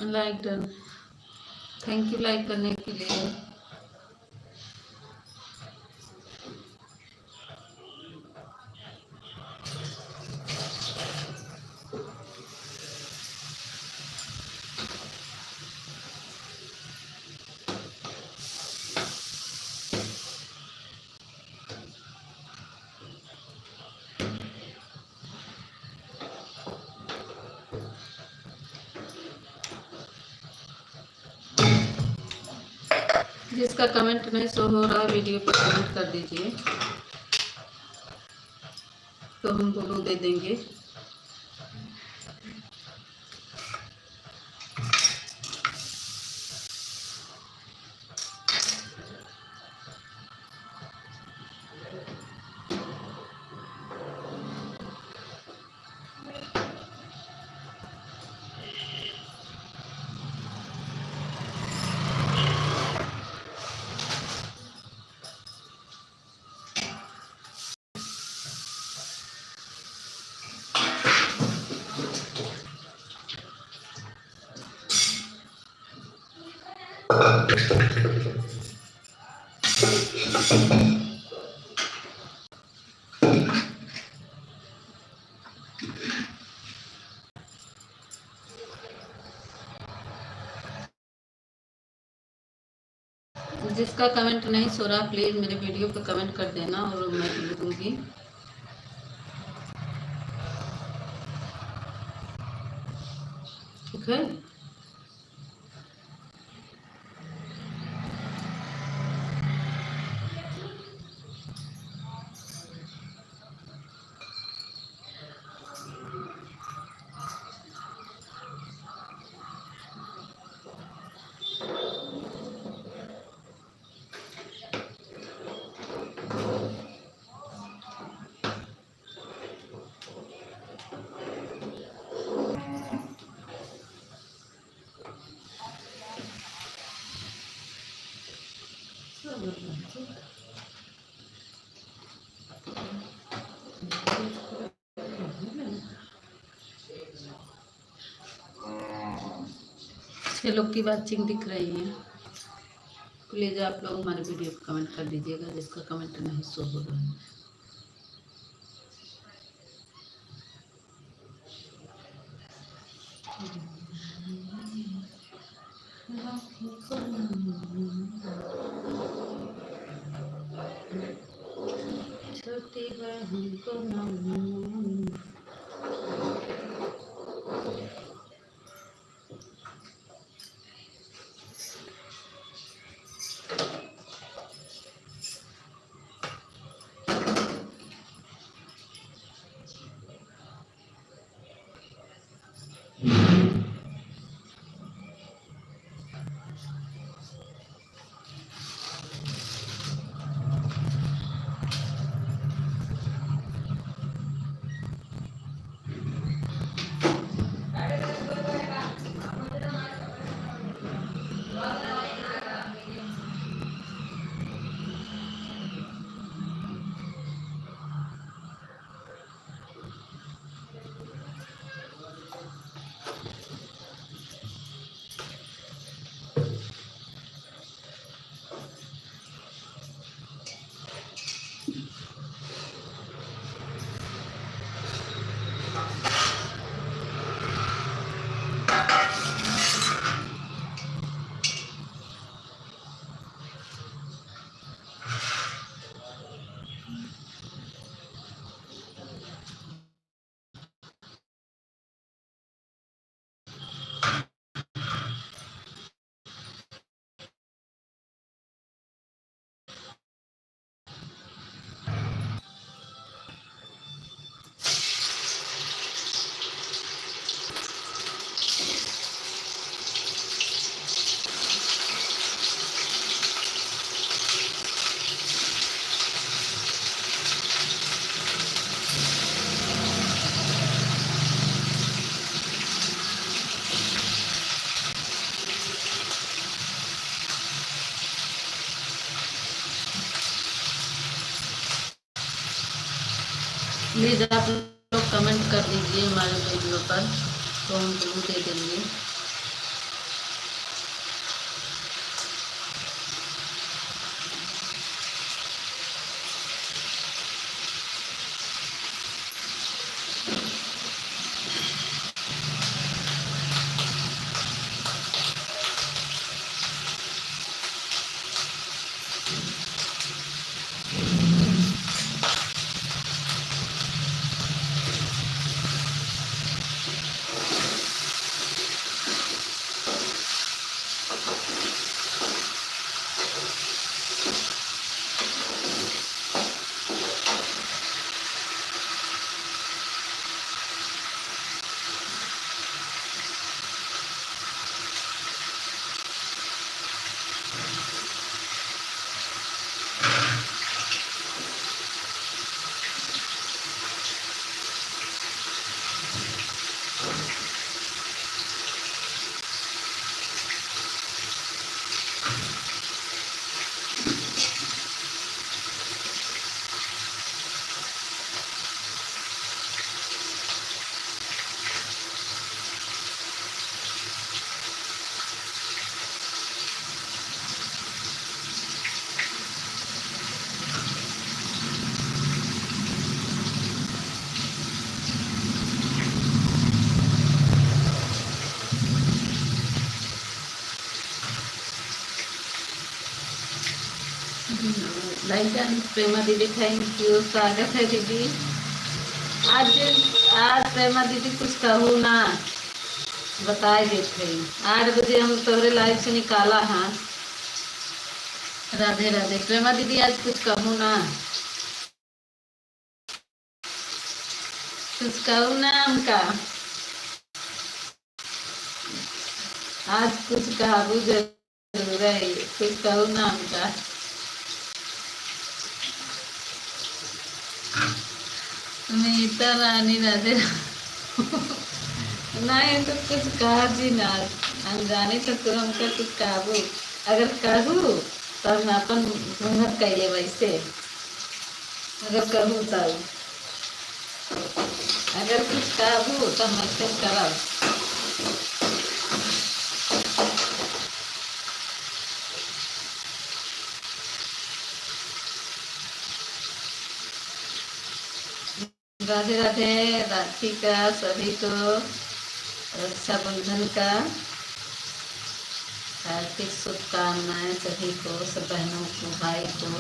Like done. Thank you like करने के लिए। जिसका कमेंट नहीं शो हो रहा वीडियो पर कमेंट कर दीजिए तो हम ब्लू दे देंगे। जिसका कमेंट नहीं सो रहा प्लीज़ मेरे वीडियो पर कमेंट कर देना और मैं लिख दूँगी। ठीक है। छह लोग की वाचिंग दिख रही है। प्लीज़ आप लोग हमारे वीडियो को कमेंट कर दीजिएगा जिसका कमेंट नहीं शो हो रहा है। छोटी बहन को नाम प्लीज़ आप लोग कमेंट कर दीजिए हमारे वीडियो पर तो हम ब्लू दे देंगे। लाइक प्रेमा दीदी थैंक यू, स्वागत है दीदी। आज आज प्रेमा दीदी कुछ कहूँ ना, बताए देते 8 बजे हम तोहरे लाइव से निकाला है। राधे राधे प्रेमा दीदी, आज कुछ कहूँ ना, कुछ कहूँ ना हमका, आज कुछ कहू जरूर है, कुछ कहूँ ना हमका। मीता रानी राधे नहीं तो कुछ कहा जी ना, अनजाने तो तुम हमका कुछ कहू, अगर कहू तब मैं अपन घूंघट कैले वैसे, अगर कहू तब, अगर कुछ कहू तो मैसेज करब। राधे राधे, राखी का सभी को, रक्षाबंधन का हार्दिक शुभकामनाएं सभी को, सब बहनों को, भाई को।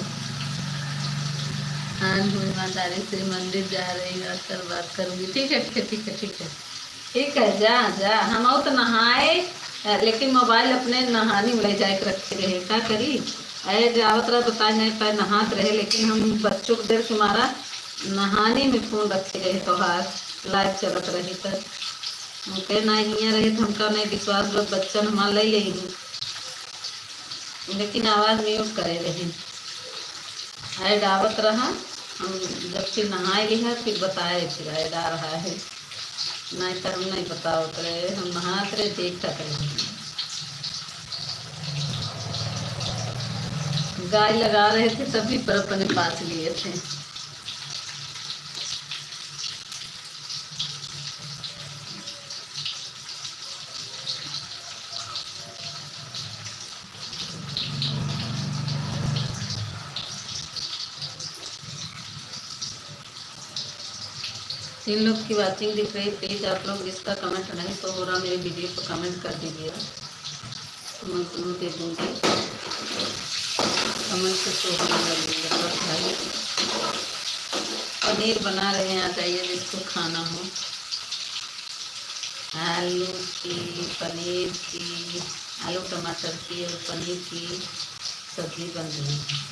हाँ ईमानदारी से मंदिर जा रही हूँ, कल बात करूँगी। ठीक है ठीक है ठीक है ठीक है ठीक है, जा जा। हम आओ तो नहाए, लेकिन मोबाइल अपने नहाने में ले जाके रखे रहे, क्या करी। अरे जावत रहा बताए नहीं पाए, नहात रहे, लेकिन हम बच्चों को देर के मारा नहाने में फोन रखे रहे, तो लाइव चलत रही तो हमके ना हियाँ रहे तो हमका नहीं विश्वास, लोग बच्चन हमारा ले ले, लेकिन आवाज़ म्यूट करे रही। ऐड आवत रहा, हम जब फिर नहाए लिया फिर बताए, फिर ऐड आ रहा है, नहीं तो हम नहीं बतावत रहे, हम नहाते रहे देख तक रहे। गाय लगा रहे थे तभी पर अपने पास लिए थे। जिन लोग की वाचिंग दिख रही, प्लीज आप लोग जिसका कमेंट नहीं तो हो रहा मेरे वीडियो को कमेंट कर दीजिएगा, तो मैं जरूर दे दूँगी। कमेंट से शो होने लगेगा। बस भाई पनीर बना रहे हैं, आ जाइए जिसको खाना हो। आलू की, पनीर की, आलू टमाटर की और पनीर की सब्जी बन रही है।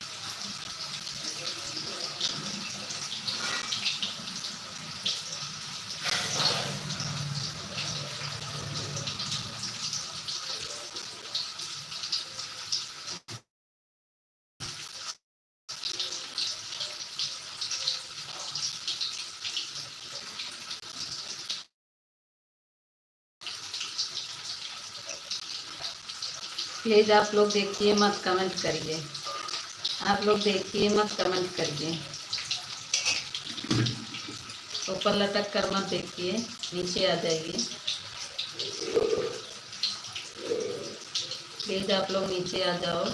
प्लीज़ आप लोग देखिए मत कमेंट करिए, आप लोग देखिए मत कमेंट करिए, ऊपर लटक कर मत देखिए, नीचे आ जाइए। प्लीज़ आप लोग नीचे आ जाओ।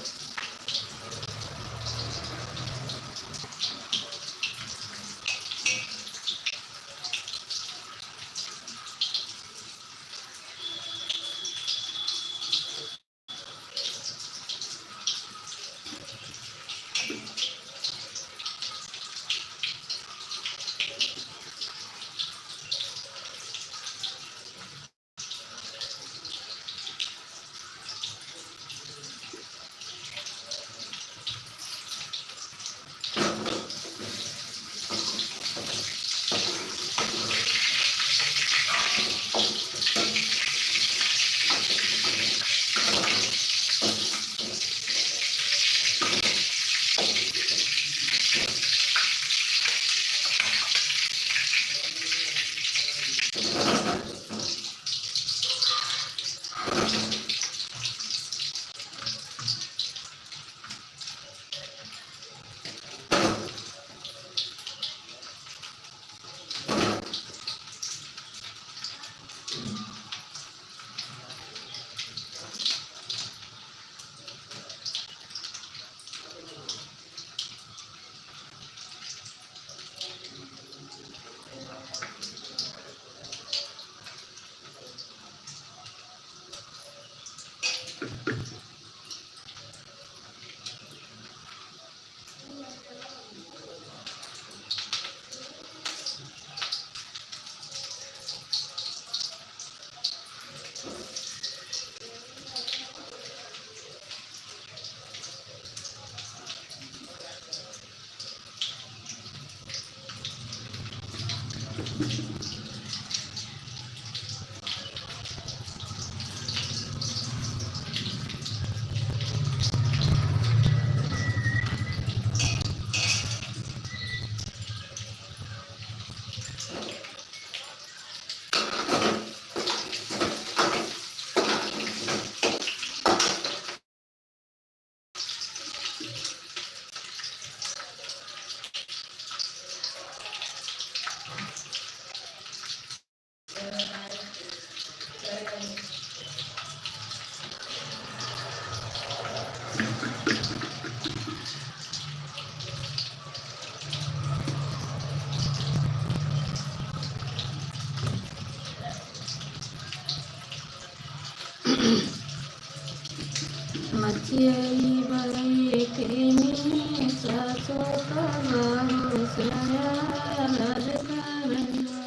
मचियई बड़े के में सासो कबहु सयालर करना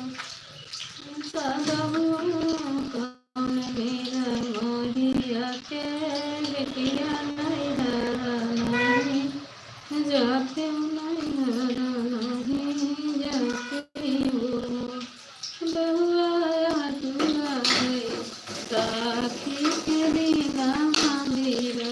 सगहु कौन मेरा मोहिया के बेटिया नहीं हरनाही जाते नहीं हरनाही जाते हो बहुआ तुआ साखी के दिला मंदिर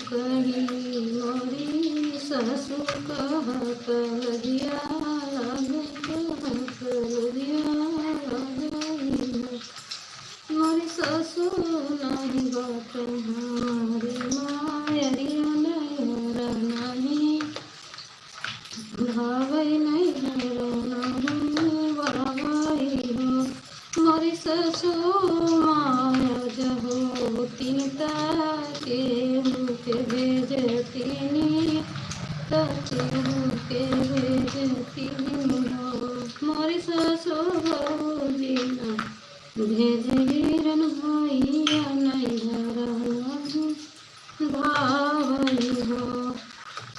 कही मोरी ससु कहत लगिया मोरी ससु नहीं बात हमारी मायरिया नहीं भावई नहीं बरवाई हो मोरी ससु माया जहो तीता के मुख भेजतीनी के भेजतीनी हो मोरी ससु भौजी ना भेजगिरन भैया नहीं धरना भावई हो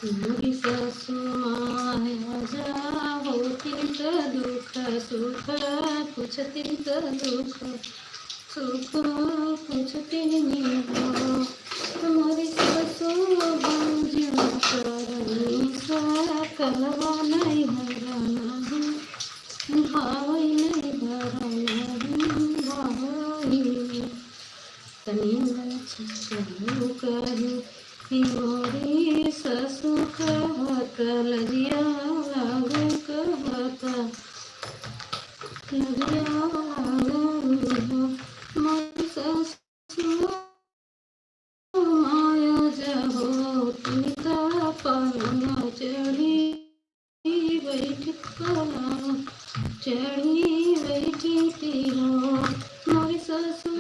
मोरी ससु माया जाहो तिनक दुख सुख पूछती त दुख सुख पूछती हो मोरी ससु भौजी करनी सकलवा नहीं हरना भावई नहीं हरना भावई तनी चलू कही मोरी ससु कहत लगिया लागू कहत लगिया लागू मोरी ससु माया जहो तिनका पलंग चढ़ी बैठ पलंग चढ़ी बैठी हो मोरी ससु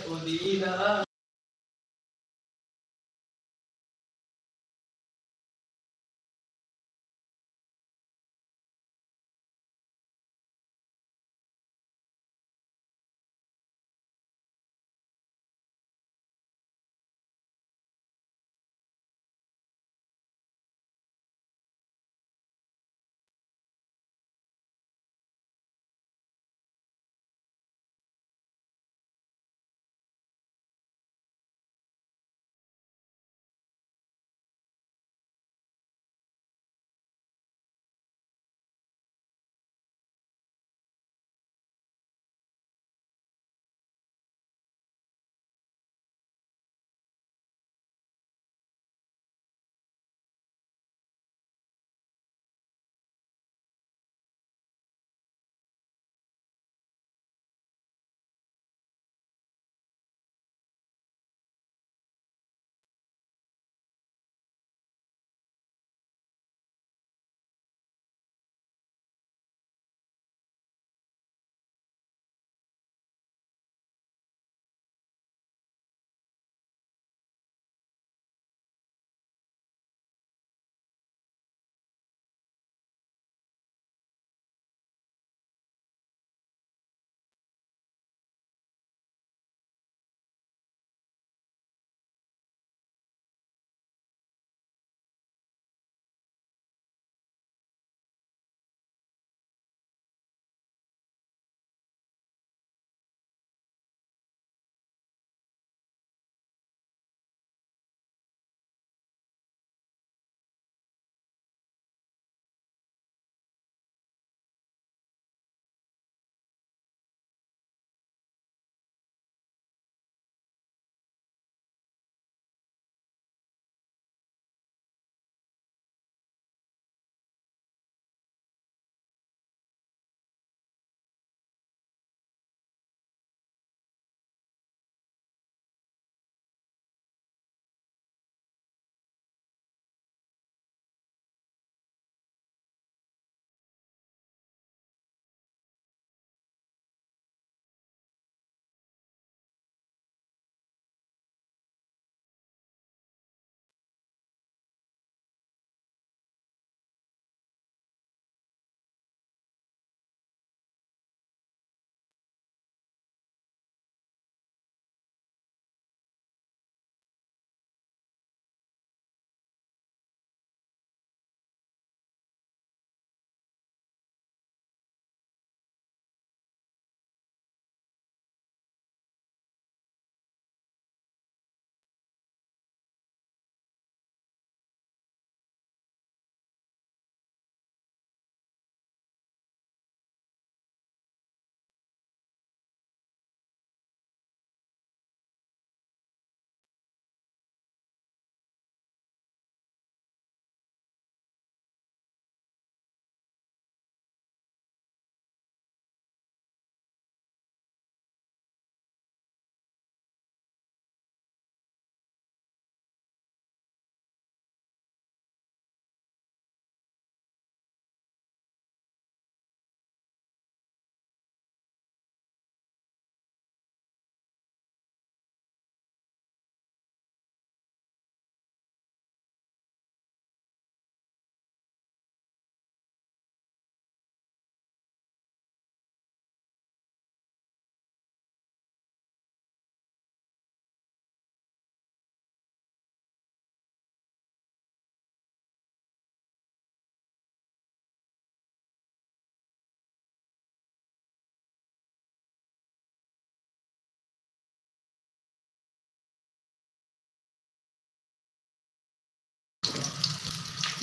पुदीना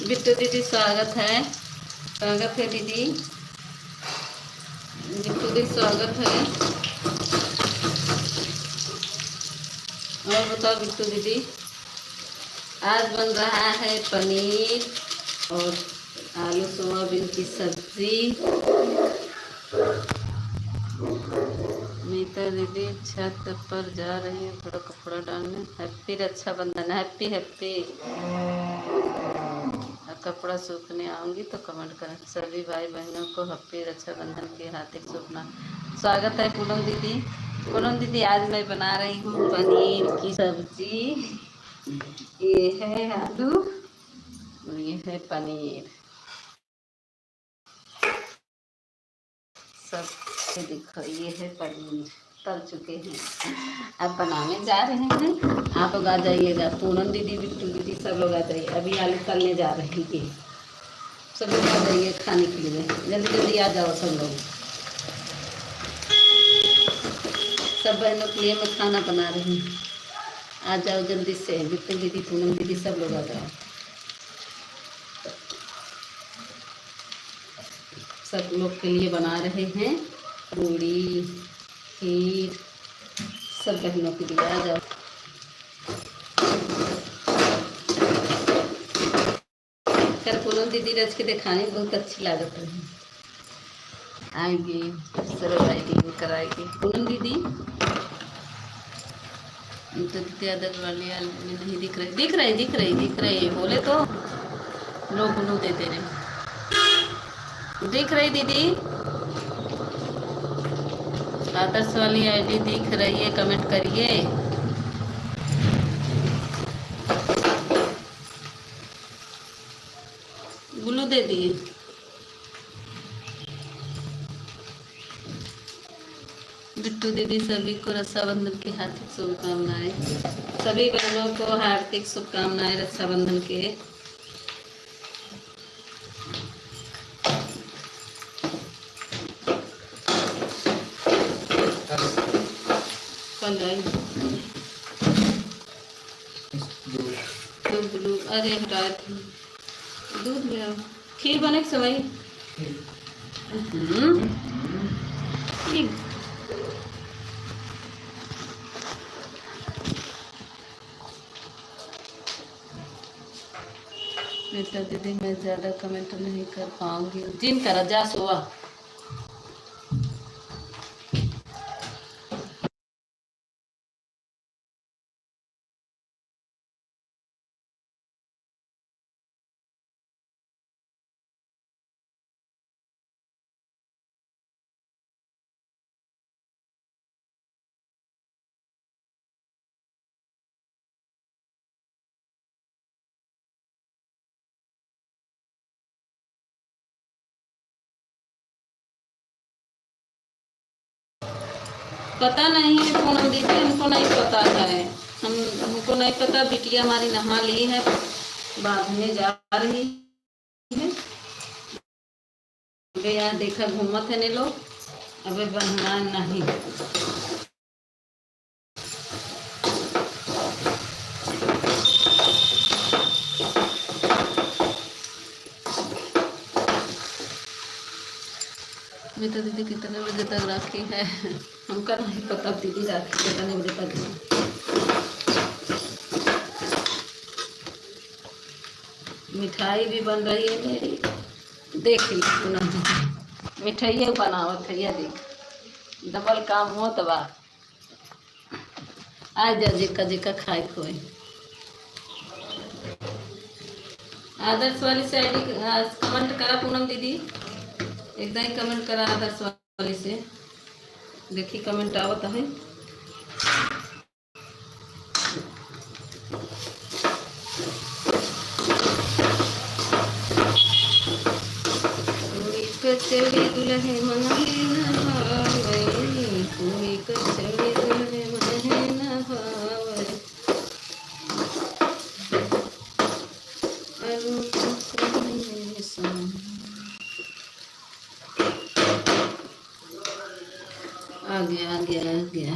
बिट्टू दीदी स्वागत है, स्वागत है दीदी। बिट्टू दीदी स्वागत है। और बताओ बिट्टू दीदी, आज बन रहा है पनीर और आलू सोयाबीन की सब्जी। मीता दीदी छत पर जा रही है थोड़ा कपड़ा डालने। Happy Raksha Bandhan, happy happy. कपड़ा सूखने आऊँगी तो कमेंट करें। सभी भाई बहनों को हैप्पी रक्षाबंधन की हार्दिक शुभना। स्वागत है पूनम दीदी। पूनम दीदी आज मैं बना रही हूँ पनीर की सब्जी। ये है आलू और ये है पनीर। सब देखो, ये है पनीर तल चुके हैं, अब बनाने जा रहे हैं। आप लोग आ जाइएगा, पूनम दीदी बिट्टू दीदी सब लोग आ जाइए। अभी आलू तलने जा रही है, सब लोग आ जाइए खाने के लिए। जल्दी जल्दी आ जाओ सब लोग। सब बहनों के लिए मैं खाना बना रही हूँ, आ जाओ जल्दी से। बिट्टू दीदी पूनम दीदी सब लोग आ जाओ। सब लोग के लिए बना रहे हैं पूड़ी खीर, सब बहनों के लिए आ जाओ। कल पूनम दीदी रच के दिखाने बहुत अच्छी लागत है। आएंगे सरल आएगी कराएगी पूनम दीदी। तो आदत वाली में नहीं दिख रही, दिख रही दिख रही दिख रही, बोले तो लोग गुलू देते रहे। दिख रही दीदी, आदर्श वाली आईडी दिख रही है, कमेंट करिए। गुलू दे दिए। बिट्टू दीदी सभी को रक्षाबंधन की हार्दिक शुभकामनाएं। सभी बहनों को हार्दिक शुभकामनाएं रक्षाबंधन के। अरे हटा दूध ले आओ, खीर बने सवाई। बेटा दीदी मैं ज़्यादा कमेंट नहीं कर पाऊंगी, जिन का रजा सोआ। पता नहीं है पूनम दीदी, हमको नहीं पता है। हमको नहीं पता। बिटिया हमारी नहा ली है, बांधने जा रही है। यहाँ देखा घूमत है ने लोग, अबे बंधना नहीं। मीता दीदी कितने बजे तक राखी है हमका नहीं पता दीदी, राखी कितने बजे तक है। मिठाई भी बन रही है मेरी, देख ली मिठाई बनावत है। ये देख डबल काम हो तबा। आ जा जिका जिका खाए खोए। आदर्श वाली से आईडी कमेंट करा पूनम दीदी, एकदम ही कमेंट करा आदर्श वाली से। देखी कमेंट आवत है। कचौड़ी दुल्हे मनहे नहावै, पूरी कचौड़ी दुल्हे मनहे नहावै। आ गया आ गया आ गया।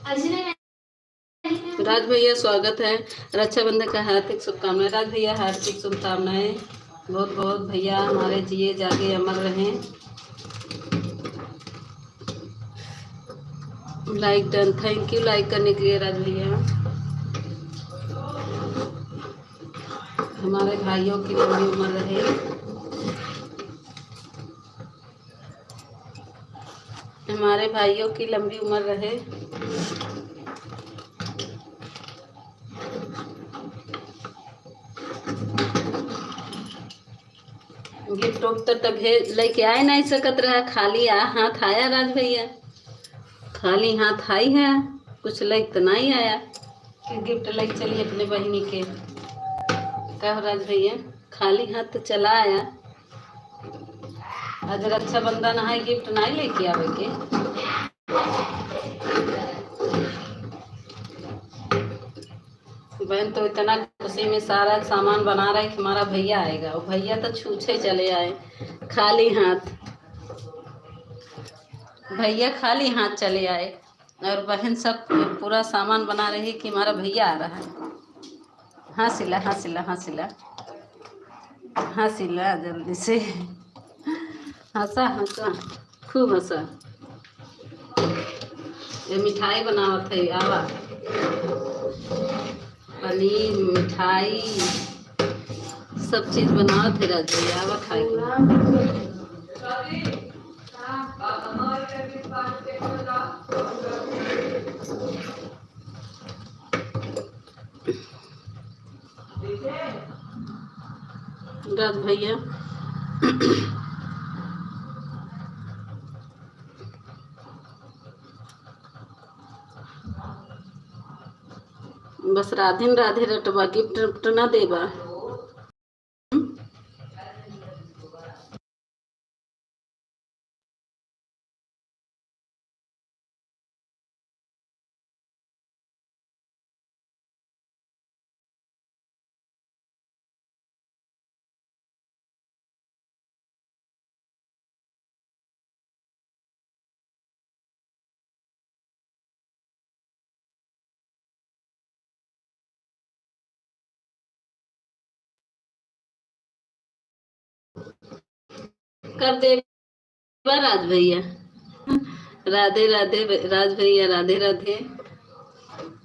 राज भैया स्वागत है। रक्षाबंधन का हार्दिक शुभकामनाएं। राज भैया हार्दिक शुभकामनाएं। बहुत बहुत भैया हमारे जिए जागे अमर रहें। Like done, thank you like करने के लिए राज भैया। हमारे भाइयों की लंबी उम्र रहे। हमारे भाइयों की लंबी उम्र रहे। गिफ्ट उफ्ट तो भेज लेके आए नहीं सकत रहा, खाली हाथ आया राज भैया, खाली हाथ आई है, कुछ लेके तो नहीं आया कि गिफ्ट लेके चलिए अपने बहनी के। कहो राज भैया, खाली हाथ तो चला आया। आज रक्षाबंधन है, गिफ्ट नहीं लेके आवे के। बहन तो इतना खुशी में सारा सामान बना रहा है कि हमारा भैया आएगा, और भैया तो छूछे चले आए खाली हाथ। भैया खाली हाथ चले आए और बहन सब पूरा सामान बना रही है कि हमारा भैया आ रहा है। हंसिला हंसिला हंसिला हंसिला जल्दी से, हंसा हंसा खूब हंसा। ये मिठाई बनावत है, आवा पनीर मिठाई सब चीज बनावत है राज भैया, आवा खाए। राज भैया बस राधे राधे रटवा, गिफ्ट उफ्ट ना देबा। कर दे राज भैया। राधे राधे राज भैया, राधे राधे।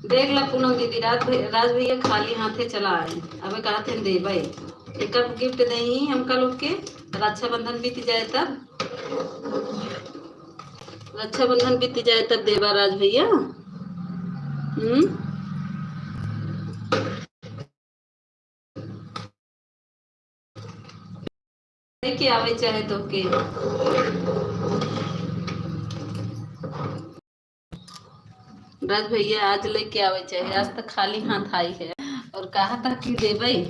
देख ला पूनम दीदी, राज भैया खाली हाथे चला आए। अब कहा थे दे भाई एक गिफ्ट दे हमका लोग के, रक्षाबंधन बीत जाए तब, रक्षाबंधन बीत जाए तब देवा राज भैया। लेके आवे चाहे तो के। राज भैया आज लेके आवे चाहे, आज तक खाली हाथ आई है और कहा था कि दे भाई।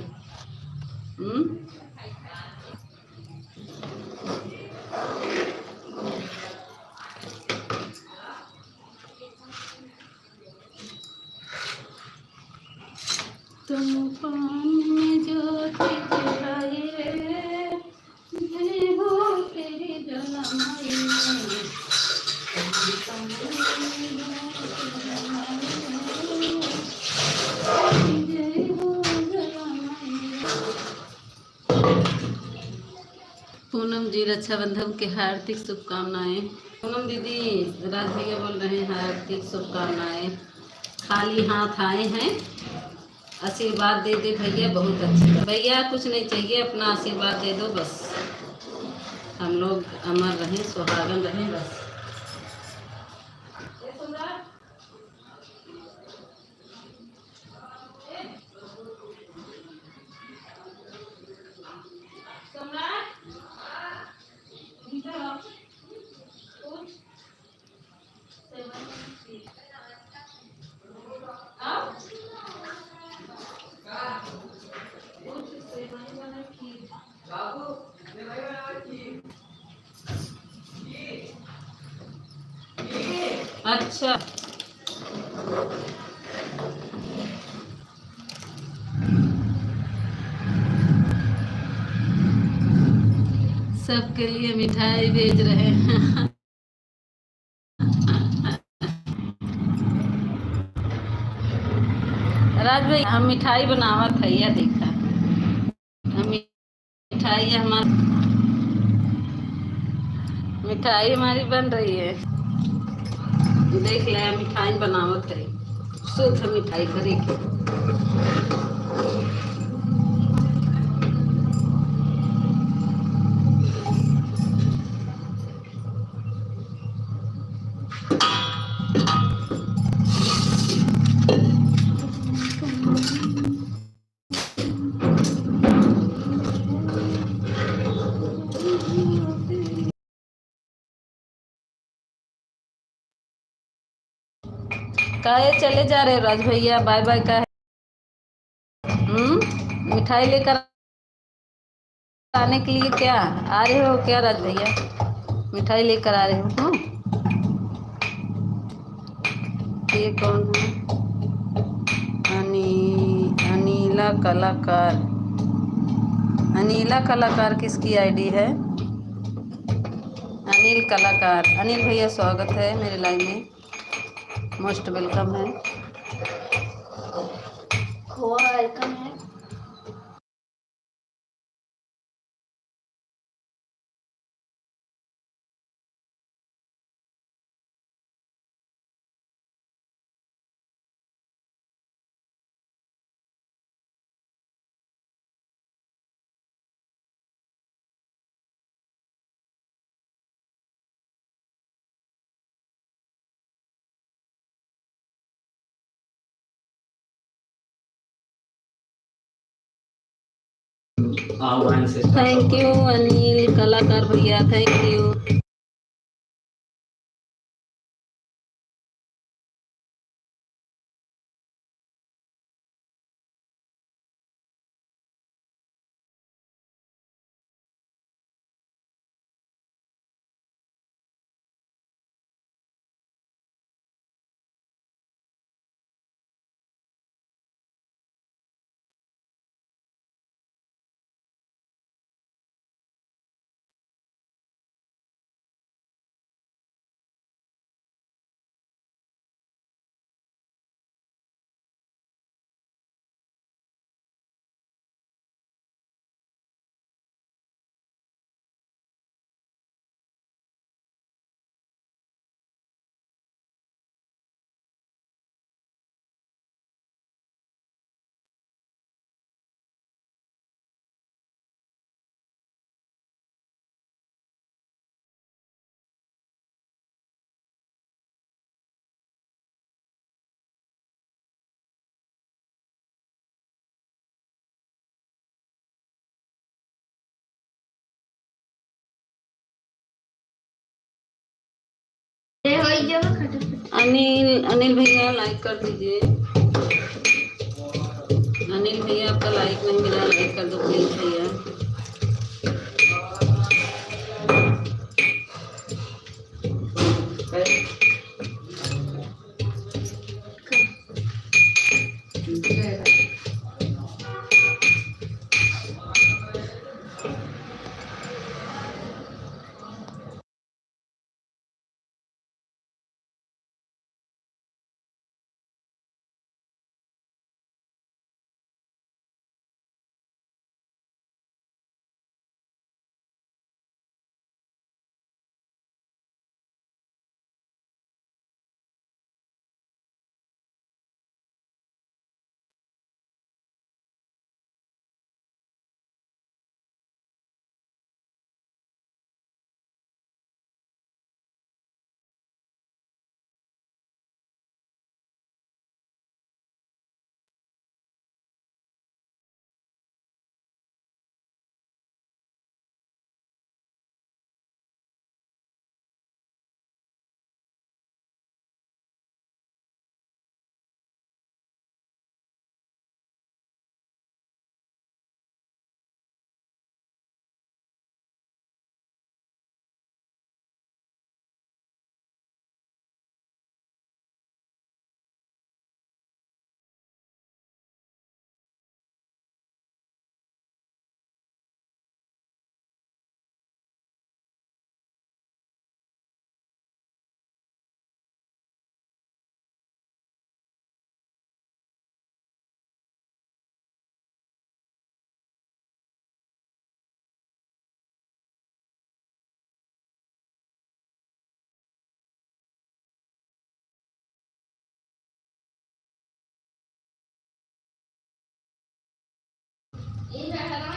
तुम पानी में ज्योति जलाए, देवो तेरी जलमाई में। पूनम जी रक्षाबंधन के हार्दिक शुभकामनाएं। पूनम दीदी राज भैया बोल रहे हैं हार्दिक शुभकामनाएं। खाली हाथ आए हैं, आशीर्वाद दे दे भैया, बहुत अच्छा भैया, कुछ नहीं चाहिए, अपना आशीर्वाद दे दो बस, हम लोग अमर रहें, सुहागन रहें बस। अच्छा सबके लिए मिठाई भेज रहे हैं। भाई हम मिठाई बनावत है, यह देखा हम मिठाई मिठाई हमारी बन रही है। देख ले मिठाई बनावत है, शुद्ध मिठाई करे के। काहे चले जा रहे हो राज भैया, बाय बाय का मिठाई लेकर आने के लिए क्या आ रहे हो क्या राज भैया? मिठाई लेकर आ रहे हो? ये कौन है? अनीला कलाकार। अनीला कलाकार किसकी आईडी है? अनिल कलाकार। अनिल भैया स्वागत है मेरे लाइव में, मोस्ट वेलकम है। खोआ आइकन है। थैंक यू अनिल कलाकार भैया, थैंक यू। अनिल अनिल भैया लाइक कर दीजिए। अनिल भैया आपका लाइक नहीं मिला, लाइक कर दो प्लीज भैया।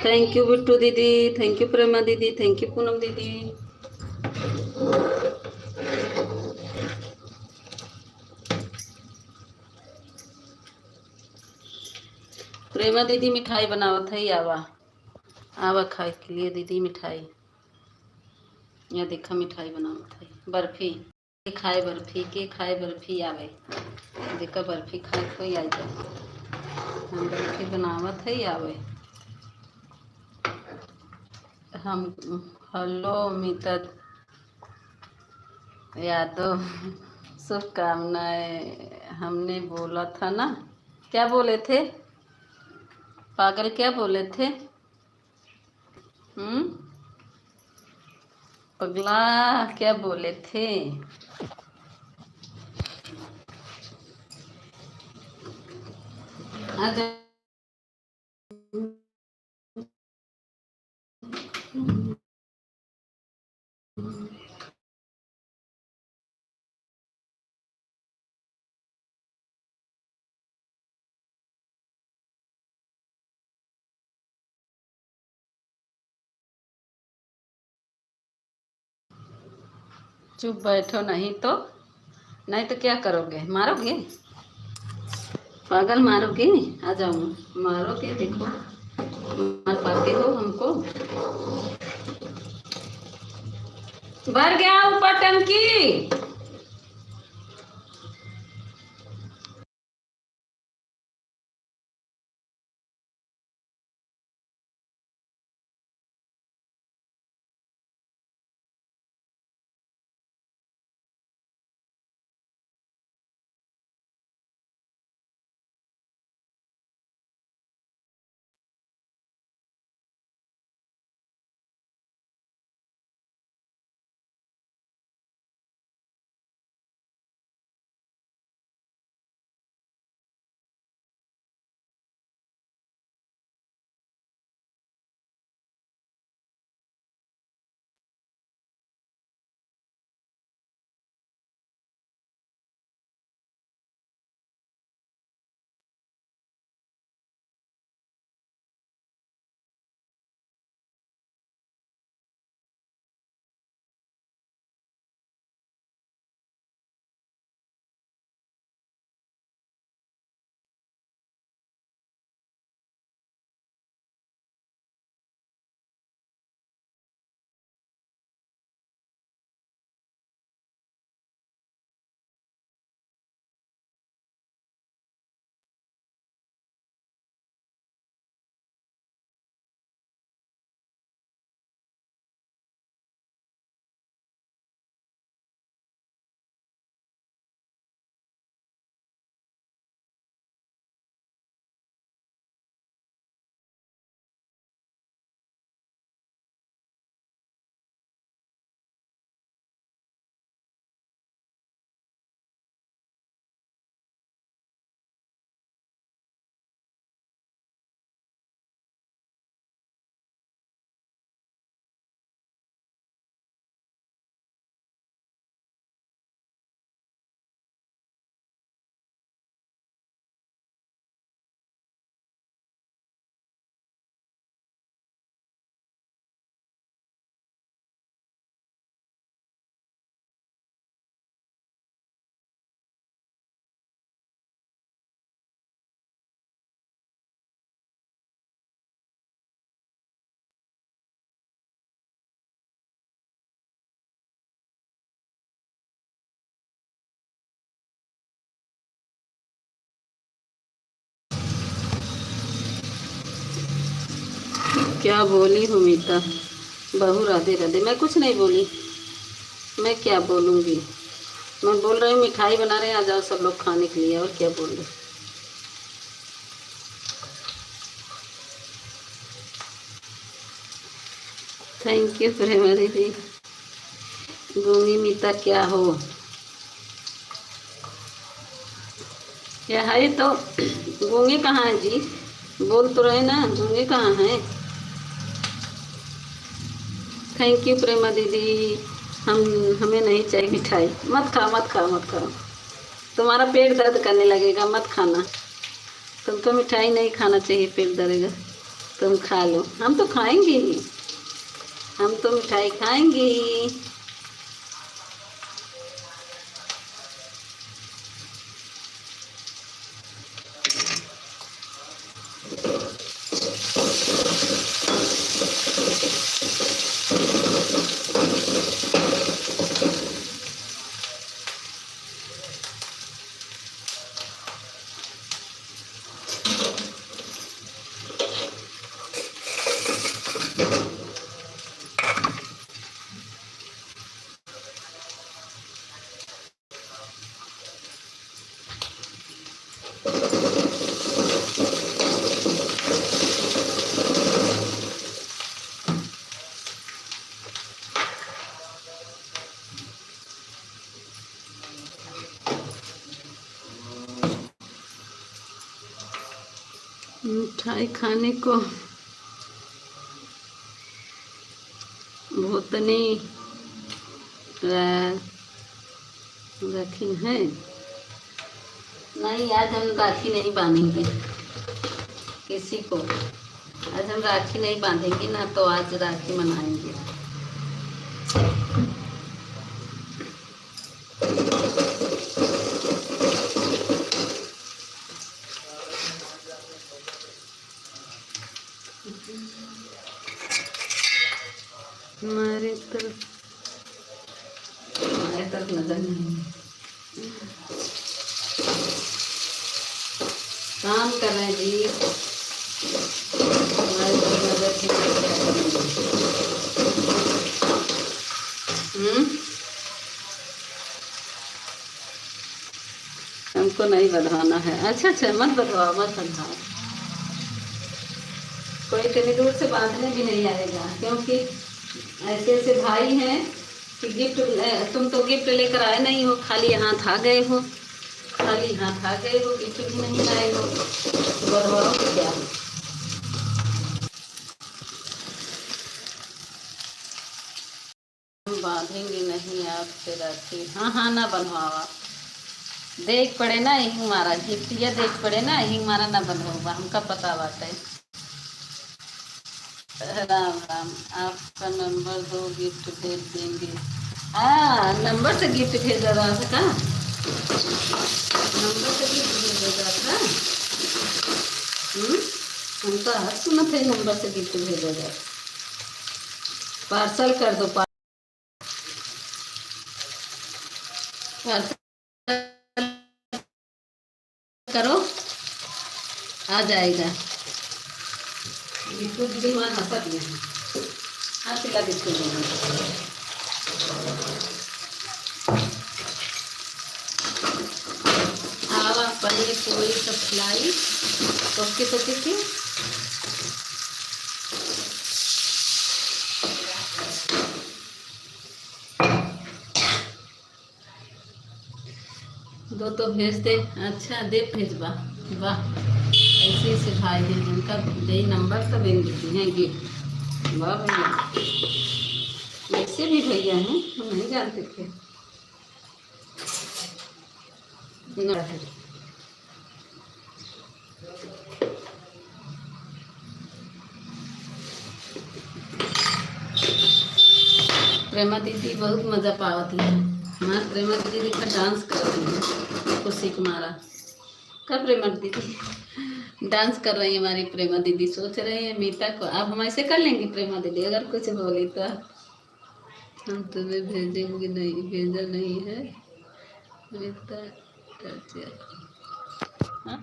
थैंक यू बिट्टू दीदी, थैंक यू प्रेमा दीदी, थैंक यू पूनम दीदी। प्रेमा दीदी मिठाई बनावत है, आवा आवा खाए के लिए दीदी मिठाई। या देखा मिठाई बनावत है, बर्फी के खाए बर्फी, के खाए बर्फी आवे। देखा बर्फी खाए कोई आ जाए, हम बर्फी बनावत है आवे। हम हेलो मिता यादव, शुभकामनाएं। हमने बोला था ना, क्या बोले थे पागल, क्या बोले थे? पगला क्या बोले थे? आजा चुप बैठो, नहीं तो नहीं तो क्या करोगे, मारोगे? पागल मारोगे? आ जाओ, मारोगे, देखो मार पाते हो हमको। भर गया ऊपर टंकी। क्या बोली हूँ मीता? बहू राधे राधे, मैं कुछ नहीं बोली। मैं क्या बोलूँगी? मैं बोल रही हूँ मिठाई बना रहे हैं, आ जाओ सब लोग खाने के लिए, और क्या बोल रहे। थैंक यू प्रेमा दीदी। गूंगी मीता क्या हो? क्या है तो? गूंगे कहाँ है जी? बोल तो रहे ना, गूंगे कहाँ हैं? थैंक यू प्रेमा दीदी। हम हमें नहीं चाहिए मिठाई। मत खाओ मत खाओ मत खाओ, तुम्हारा पेट दर्द करने लगेगा, मत खाना। तुमको मिठाई नहीं खाना चाहिए, पेट दर्द तुम खा लो, हम तो खाएंगे ही, हम तो मिठाई खाएंगे ही। मिठाई खाने को भूतनी रखी है। नहीं, आज हम राखी नहीं बांधेंगे किसी को, आज हम राखी नहीं बांधेंगे ना, तो आज राखी मनाएंगे। हमारे तरफ नजर नहीं, काम कर रहे हैं जी, हमारे तरफ नजर ठीक है। हमको नहीं बंधवाना है। अच्छा अच्छा, मत बंधवाओ, मत बंधवाओ, कोई इतनी दूर से बांधने भी नहीं आएगा, क्योंकि ऐसे ऐसे भाई हैं कि गिफ्ट, तुम तो गिफ्ट लेकर आए नहीं हो, खाली हाथ आ गए हो, खाली हाथ आ गए हो, गिफ्ट भी नहीं लाए हो, बंधवाओ क्या? हम बांधेंगे नहीं आपसे राखी। हाँ हाँ, ना बनवाओ आप, देख पड़े ना हिंग मारा गिफ्ट, या देख पड़े ना हिंग मारा ना बनवाऊंगा, हमका पता बात है। राम राम, आपका नंबर दो, गिफ्ट भेज देंगे। हाँ, नंबर से गिफ्ट भेजा रहा था, नंबर से गिफ्ट भेजा था। हम तो हर सुना थे नंबर से गिफ्ट भेजा जाए। पार्सल कर दो, पार्सल करो, आ जाएगा। बिट्टू दीदी मां हंसत नहीं, हाँ पिला बिट्टू दीदी। आवा पनीर पूरी सब खिलाई, ओके तो किसी दो तो भेज दे। अच्छा दे भेजवा, वाह, ऐसे ऐसे भाई हैं जिनका दे नंबर तो बेन देती हैं गिफ्ट। वाह भैया, ऐसे भी भैया हैं, हम नहीं जानते थे। प्रेमा दीदी बहुत मजा पावती है, हमारे प्रेमा दीदी का डांस करती है खुशी के मारा। कब प्रेमा दीदी डांस कर रही है हमारी प्रेमा दीदी, सोच रही है मीता को अब हम ऐसे कर लेंगे प्रेमा दीदी, अगर कुछ बोली तो हम तुम्हें भेजेंगे, नहीं भेजा नहीं है मीता। हाँ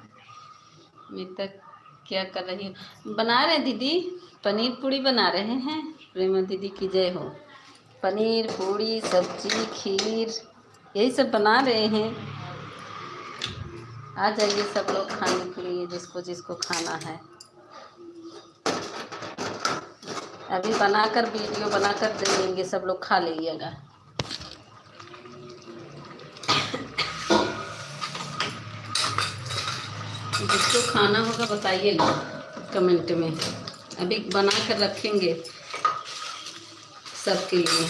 मीता क्या कर रही है? बना रहे दीदी, पनीर पूड़ी बना रहे हैं। प्रेमा दीदी की जय हो। पनीर पूड़ी सब्जी खीर यही सब बना रहे हैं। आ जाइए सब लोग खाने के लिए, जिसको जिसको खाना है। अभी बनाकर वीडियो बनाकर दे देंगे, सब लोग खा लीजिएगा। जिसको खाना होगा बताइएगा कमेंट में, अभी बना कर रखेंगे सबके लिए।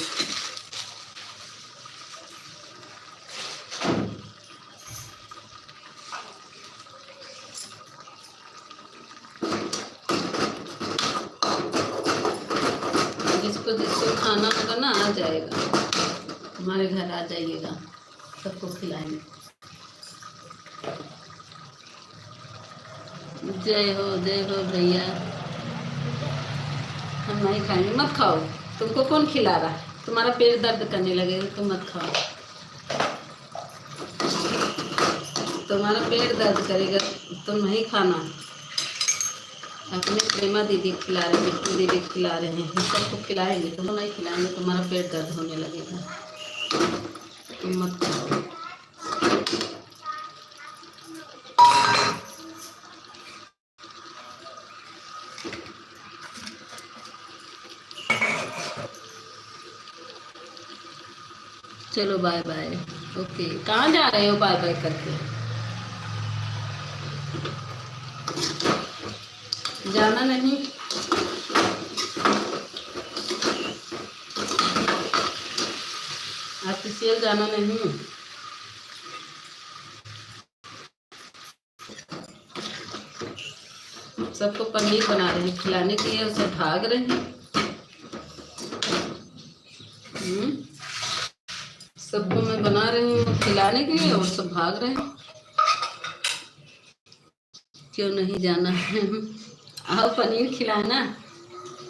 जिसको जिसको खाना होगा ना आ जाएगा, हमारे घर आ जाइएगा, सबको खिलाएंगे। जय हो भैया। हम नहीं खाएंगे, मत खाओ। तुमको कौन खिला रहा है? तुम्हारा पेट दर्द करने लगेगा तो मत खाओ, तुम्हारा पेट दर्द करेगा, तुम नहीं खाना। अपने प्रेमा दीदी खिला रहे हैं, बिट्टू दीदी खिला रहे हैं, हम सबको खिलाएंगे, तुम नहीं खिलाएंगे तुम्हारा पेट दर्द होने लगेगा, तुम मत खाओ। चलो बाय बाय। ओके, कहाँ जा रहे हो बाय बाय करके? जाना नहीं? ऑफिशियल जाना नहीं? सबको पनीर बना रहे हैं खिलाने के लिए, उसे भाग रहे हैं। सबको मैं बना रही हूँ खिलाने के लिए और सब भाग रहे हैं। क्यों नहीं जाना है? आओ पनीर खिलाना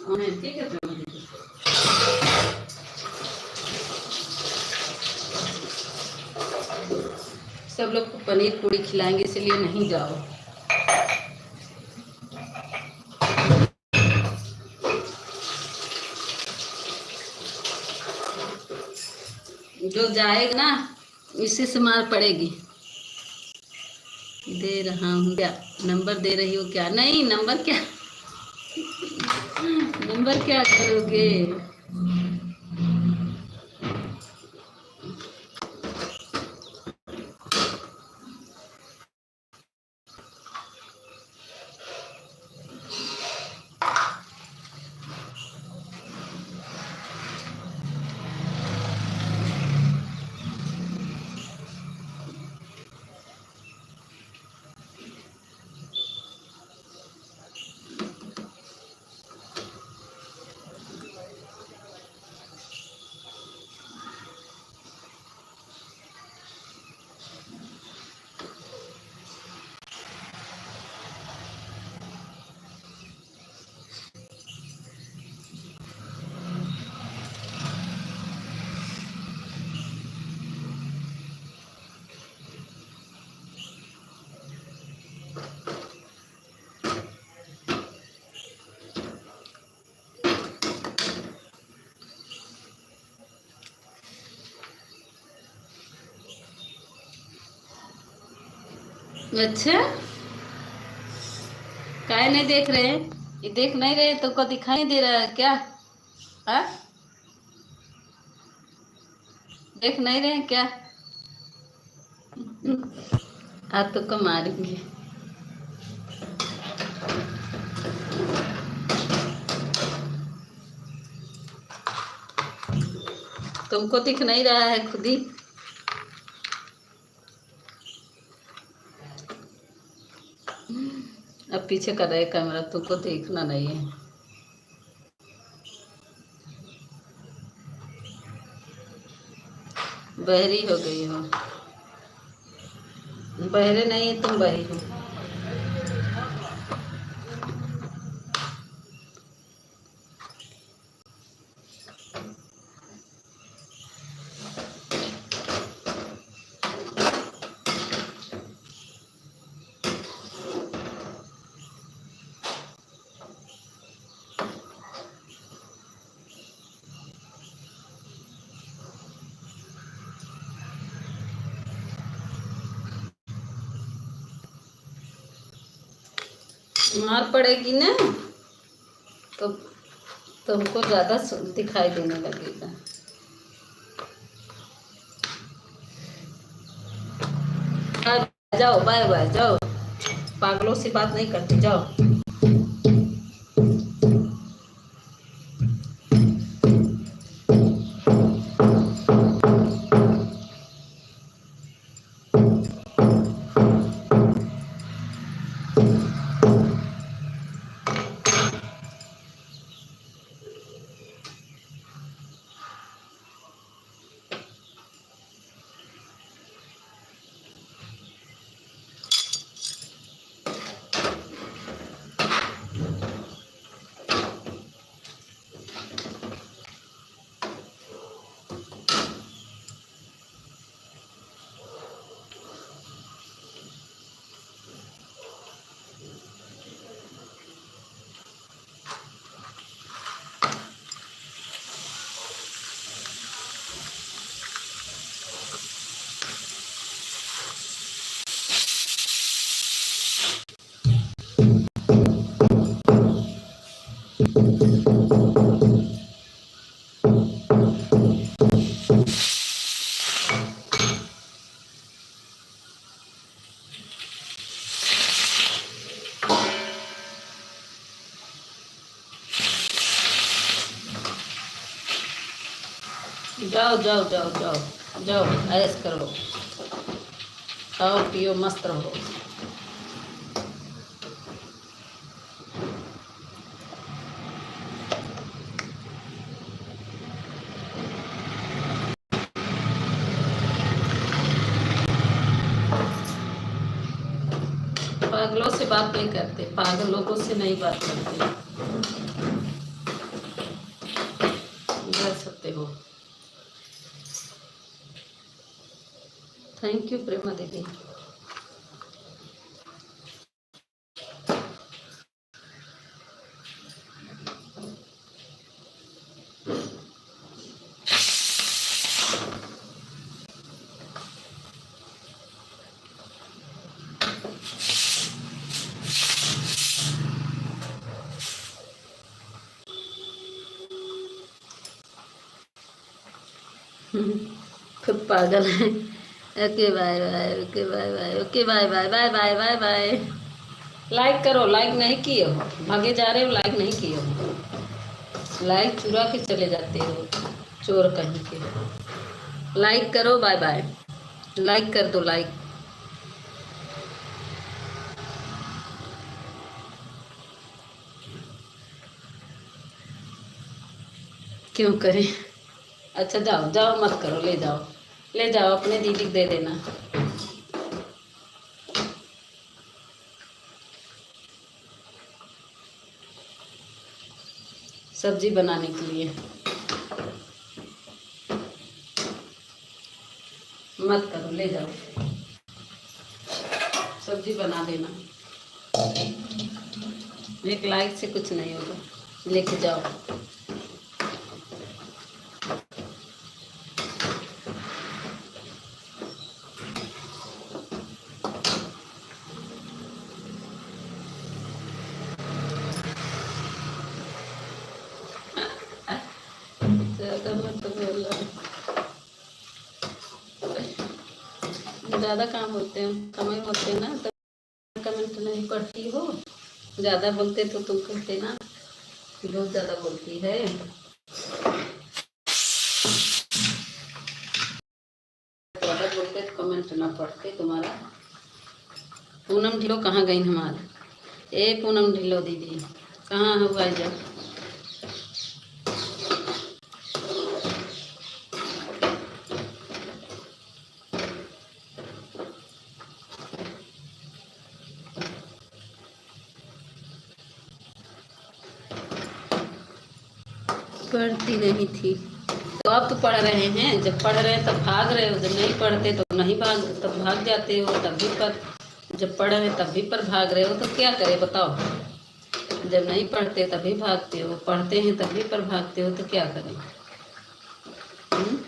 उन्हें, ठीक है? सब लोग को पनीर पूरी खिलाएंगे, इसलिए नहीं जाओ। जो जाएगा ना इसी से मार पड़ेगी। दे रहा हूँ क्या? नंबर दे रही हो क्या? नहीं, नंबर क्या नंबर क्या करोगे? अच्छा, काय नहीं देख रहे हैं? ये देख नहीं रहे तो को दिखाई दे रहा है क्या? हाँ, देख नहीं रहे हैं क्या? आज तो को मारेंगे। तुमको दिख नहीं रहा है खुद ही? अब पीछे कर रहे कैमरा, तुमको देखना नहीं है। बहरी हो गई हो? बहरे नहीं, तुम बहरी हो। मार पड़ेगी ना तो तुमको ज्यादा दिखाई देने लगेगा। जाओ बाय बाय, जाओ, पागलों से बात नहीं करती, जाओ। जाओ जाओ जाओ जाओ जाओ, ऐश करो, खाओ पियो मस्त रहो। पागलों से बात नहीं करते, पागल लोगों से नहीं बात करते, कर सकते हो। थैंक यू प्रेमा दीदी। खुद पागल है। Okay bye bye, okay bye bye, okay bye bye bye bye bye bye. Like करो, लाइक नहीं किए हो, भागे जा रहे हो, लाइक नहीं किए हो, लाइक चुरा के चले जाते हो, चोर कहीं के। लाइक करो, बाय बाय, लाइक कर दो, लाइक। क्यों करें? अच्छा जाओ जाओ, मत करो, ले जाओ, ले जाओ, अपने दीदी को दे देना। सब्जी बनाने के लिए मत करो, ले जाओ, सब्जी बना देना। एक लाइक से कुछ नहीं होगा, लेके जाओ। ज़्यादा मत बोलो, ज़्यादा काम होते हैं, समय होते हैं ना, तो कमेंट नहीं पढ़ती हो। ज़्यादा बोलते तो तुम कहते ना कि बहुत ज़्यादा बोलती है। ज़्यादा बोलते तो कमेंट ना पढ़ते तुम्हारा। पूनम ढिलो कहाँ गई हमारे? ए पूनम ढिलो दीदी कहाँ हो भाई? जब पढ़ती नहीं थी तो अब तो पढ़ रहे हैं। जब पढ़ रहे हैं तब भाग रहे हो, जब नहीं पढ़ते तो नहीं भाग, तब भाग जाते हो, तब भी पर। जब पढ़ रहे तब भी पर भाग रहे हो, तो क्या करें बताओ? जब नहीं पढ़ते तभी भागते हो, पढ़ते हैं तभी पर भागते हो, तो क्या करें? हुँ?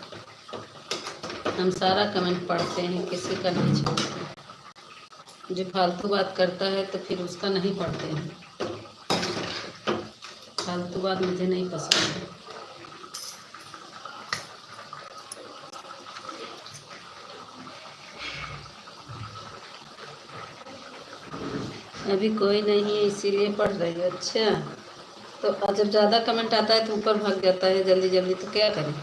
हम सारा कमेंट पढ़ते हैं, किसी का नहीं छोड़ते। जो फालतू बात करता है तो फिर उसका नहीं पढ़ते हैं। फालतू बात मुझे नहीं पसंद है। अभी कोई नहीं है इसीलिए पढ़ रही है। अच्छा, तो जब ज़्यादा कमेंट आता है तो ऊपर भाग जाता है जल्दी जल्दी, तो क्या करें?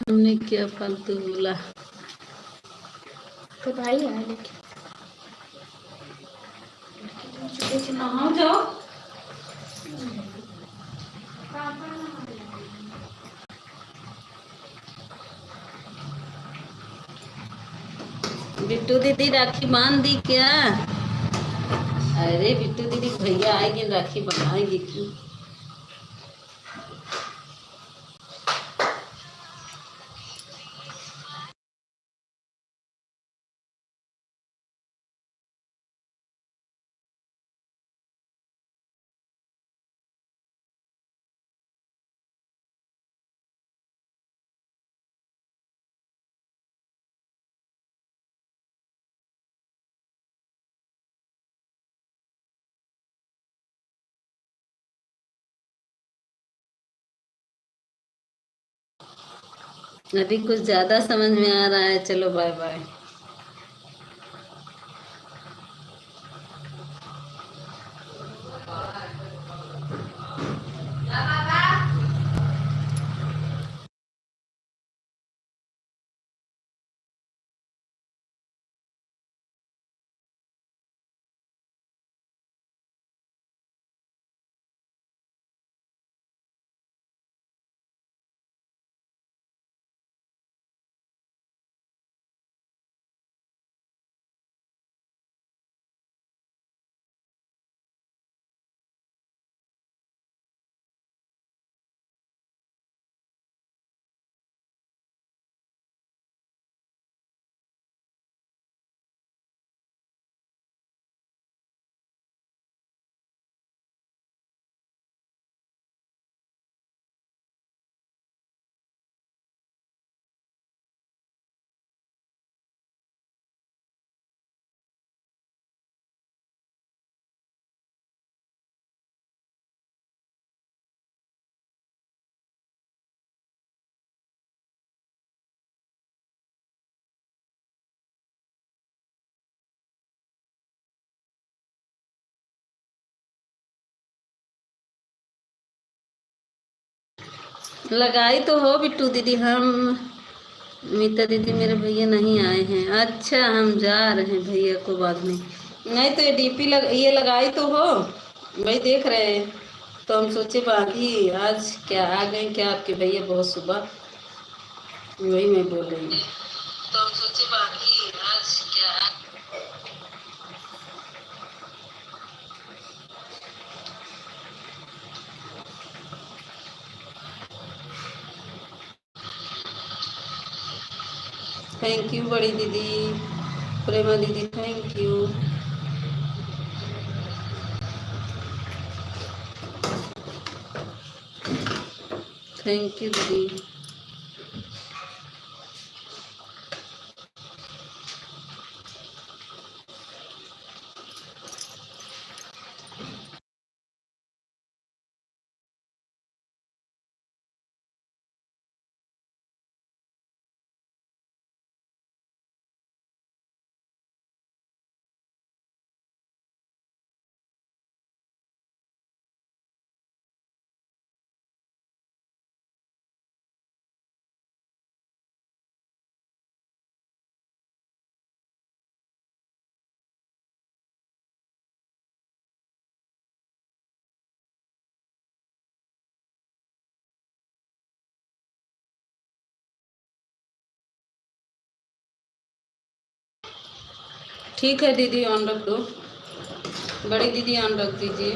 हमने क्या फालतू बोला? तो भाई है लेकिन नहाओ जाओ। बिट्टू दीदी राखी बांध दी क्या? अरे बिट्टू दीदी भैया आएंगे राखी बनाएगी क्यों? अभी कुछ ज्यादा समझ में आ रहा है, चलो बाय बाय। लगाई तो हो बिट्टू दीदी, हम मीता दीदी मेरे भैया नहीं आए हैं। अच्छा, हम जा रहे हैं भैया को बाद में। नहीं तो ये डीपी ये लगाई तो हो, भाई देख रहे हैं। तो हम सोचे बाकी आज क्या आ गए क्या आपके भैया बहुत सुबह, वही मैं बोल रही हूँ। तो हम सोचे बाकी आज क्या थैंक यू बड़ी दीदी, प्रेमा दीदी थैंक यू। थैंक यू दीदी। ठीक है दीदी, ऑन रख दो। बड़ी दीदी ऑन रख दीजिए।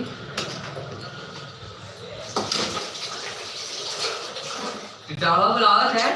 ब्लाउज है।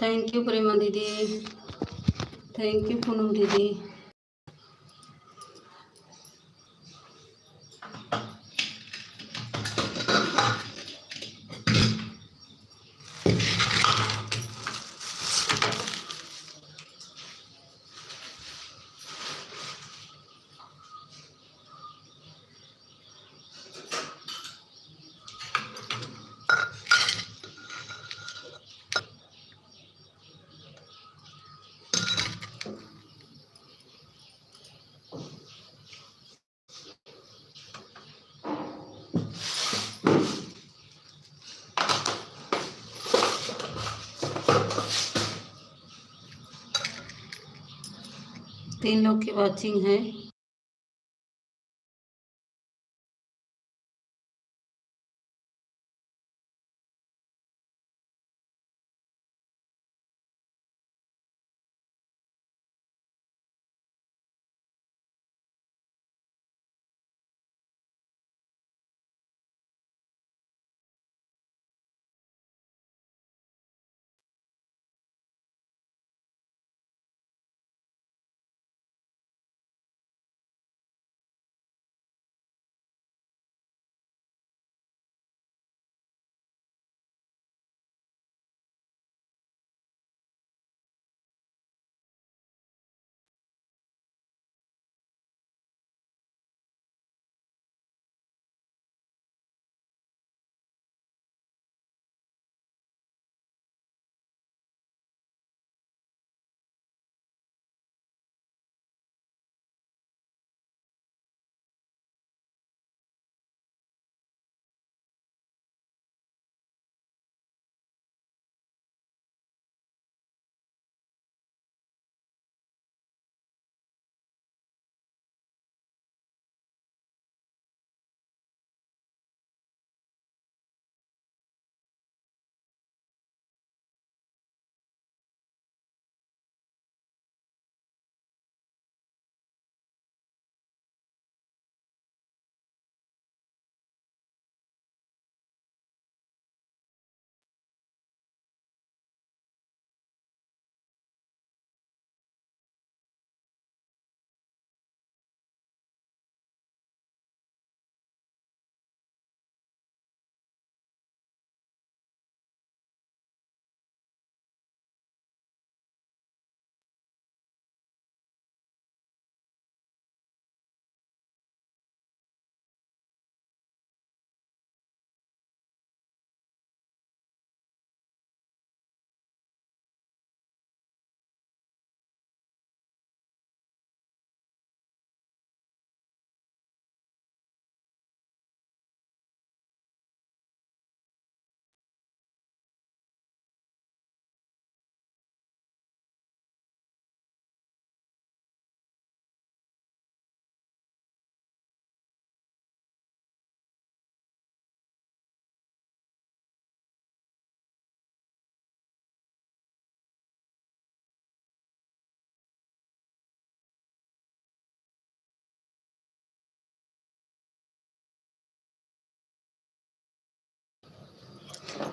थैंक यू प्रेमा दीदी, थैंक यू पूनम दीदी। तीन लोग की वॉचिंग है।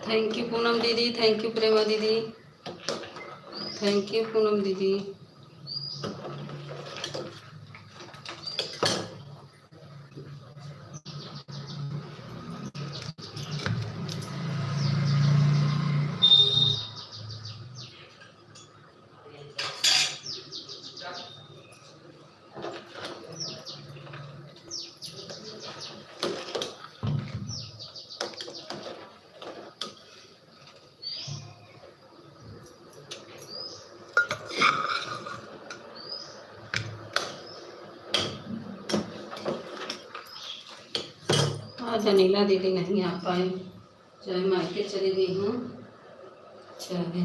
थैंक यू पूनम दीदी, थैंक यू प्रेमा दीदी, थैंक यू पूनम दीदी। आज अनिला दीदी नहीं आ पाई, चाहे मायके चली गई हूँ, चाहे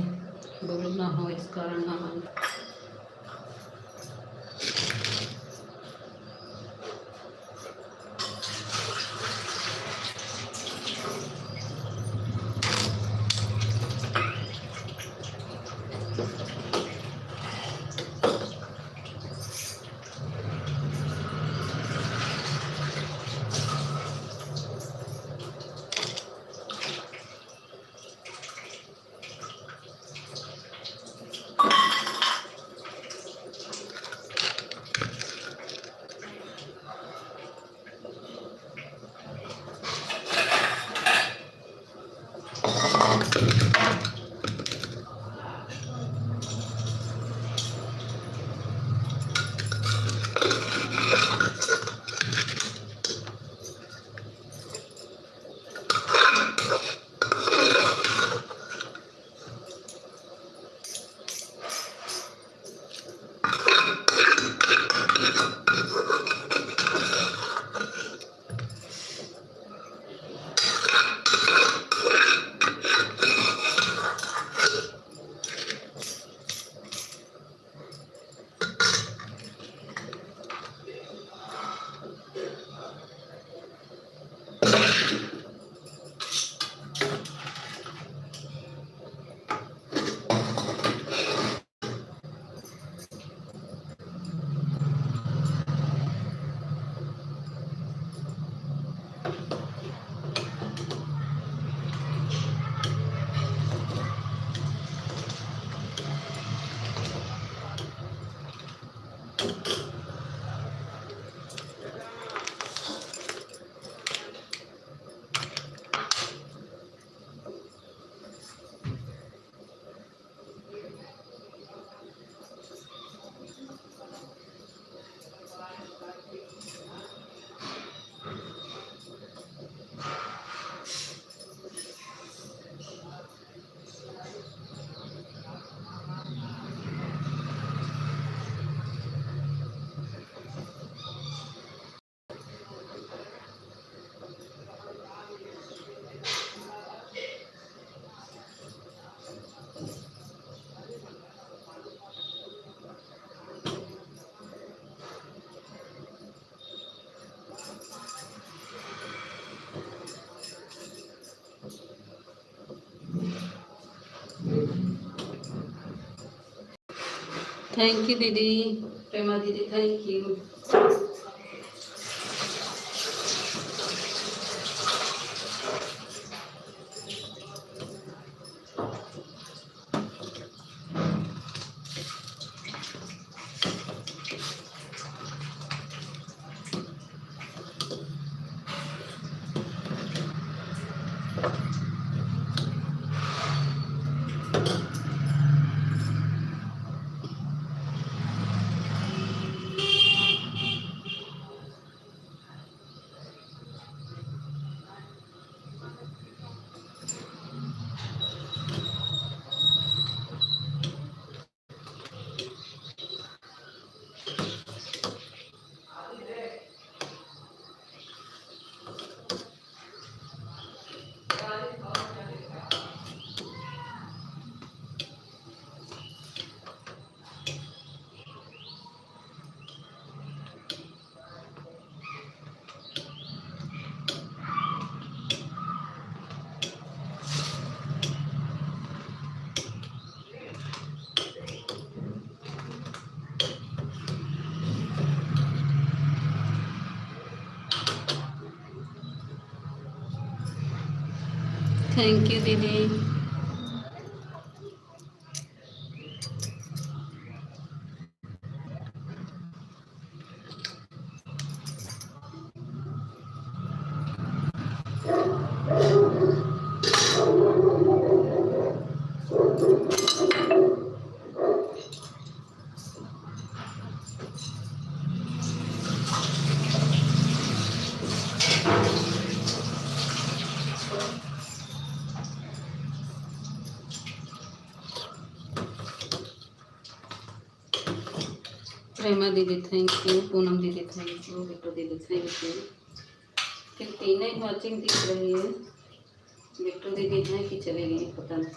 बोलना हो इस कारण ना आना। थैंक यू दीदी, प्रेमा दीदी, थैंक यू। थैंक यू दीदी। प्रेमा दीदी थैंक यू, पूनम दीदी थैंक यू, बिट्टू दीदी थैंक यू। फिर तीनों ही वॉचिंग दिख रही है। बिट्टू दीदी हैं कि चले गई पता नहीं।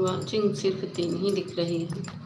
वॉचिंग सिर्फ 3 ही दिख रही है।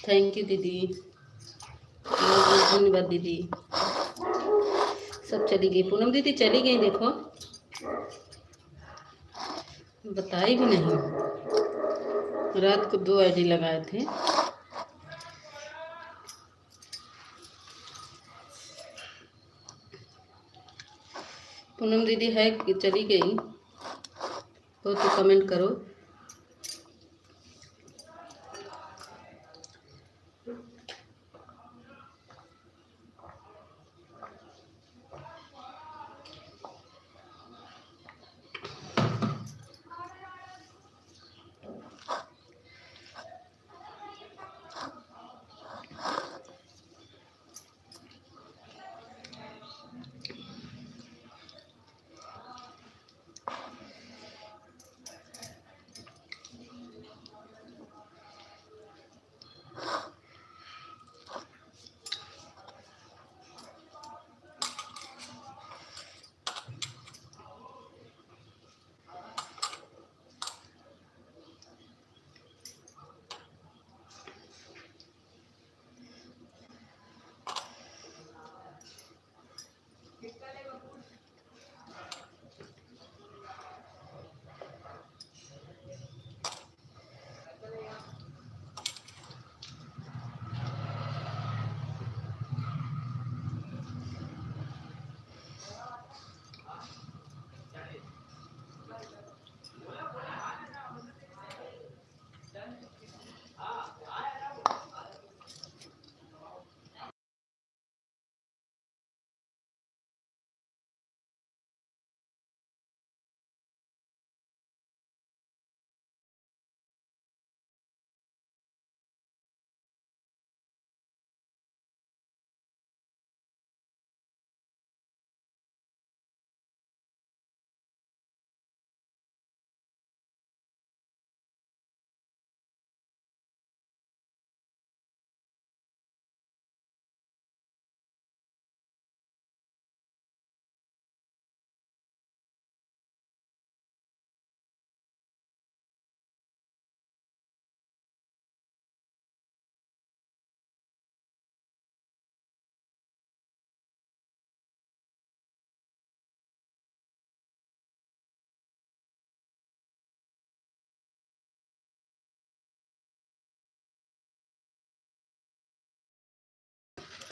थैंक यू दीदी, धन्यवाद दीदी। सब चली गई, पूनम दीदी चली गई, देखो बताई भी नहीं। रात को 2 आईडी लगाए थे। पूनम दीदी है कि चली गई? हो तो कमेंट करो।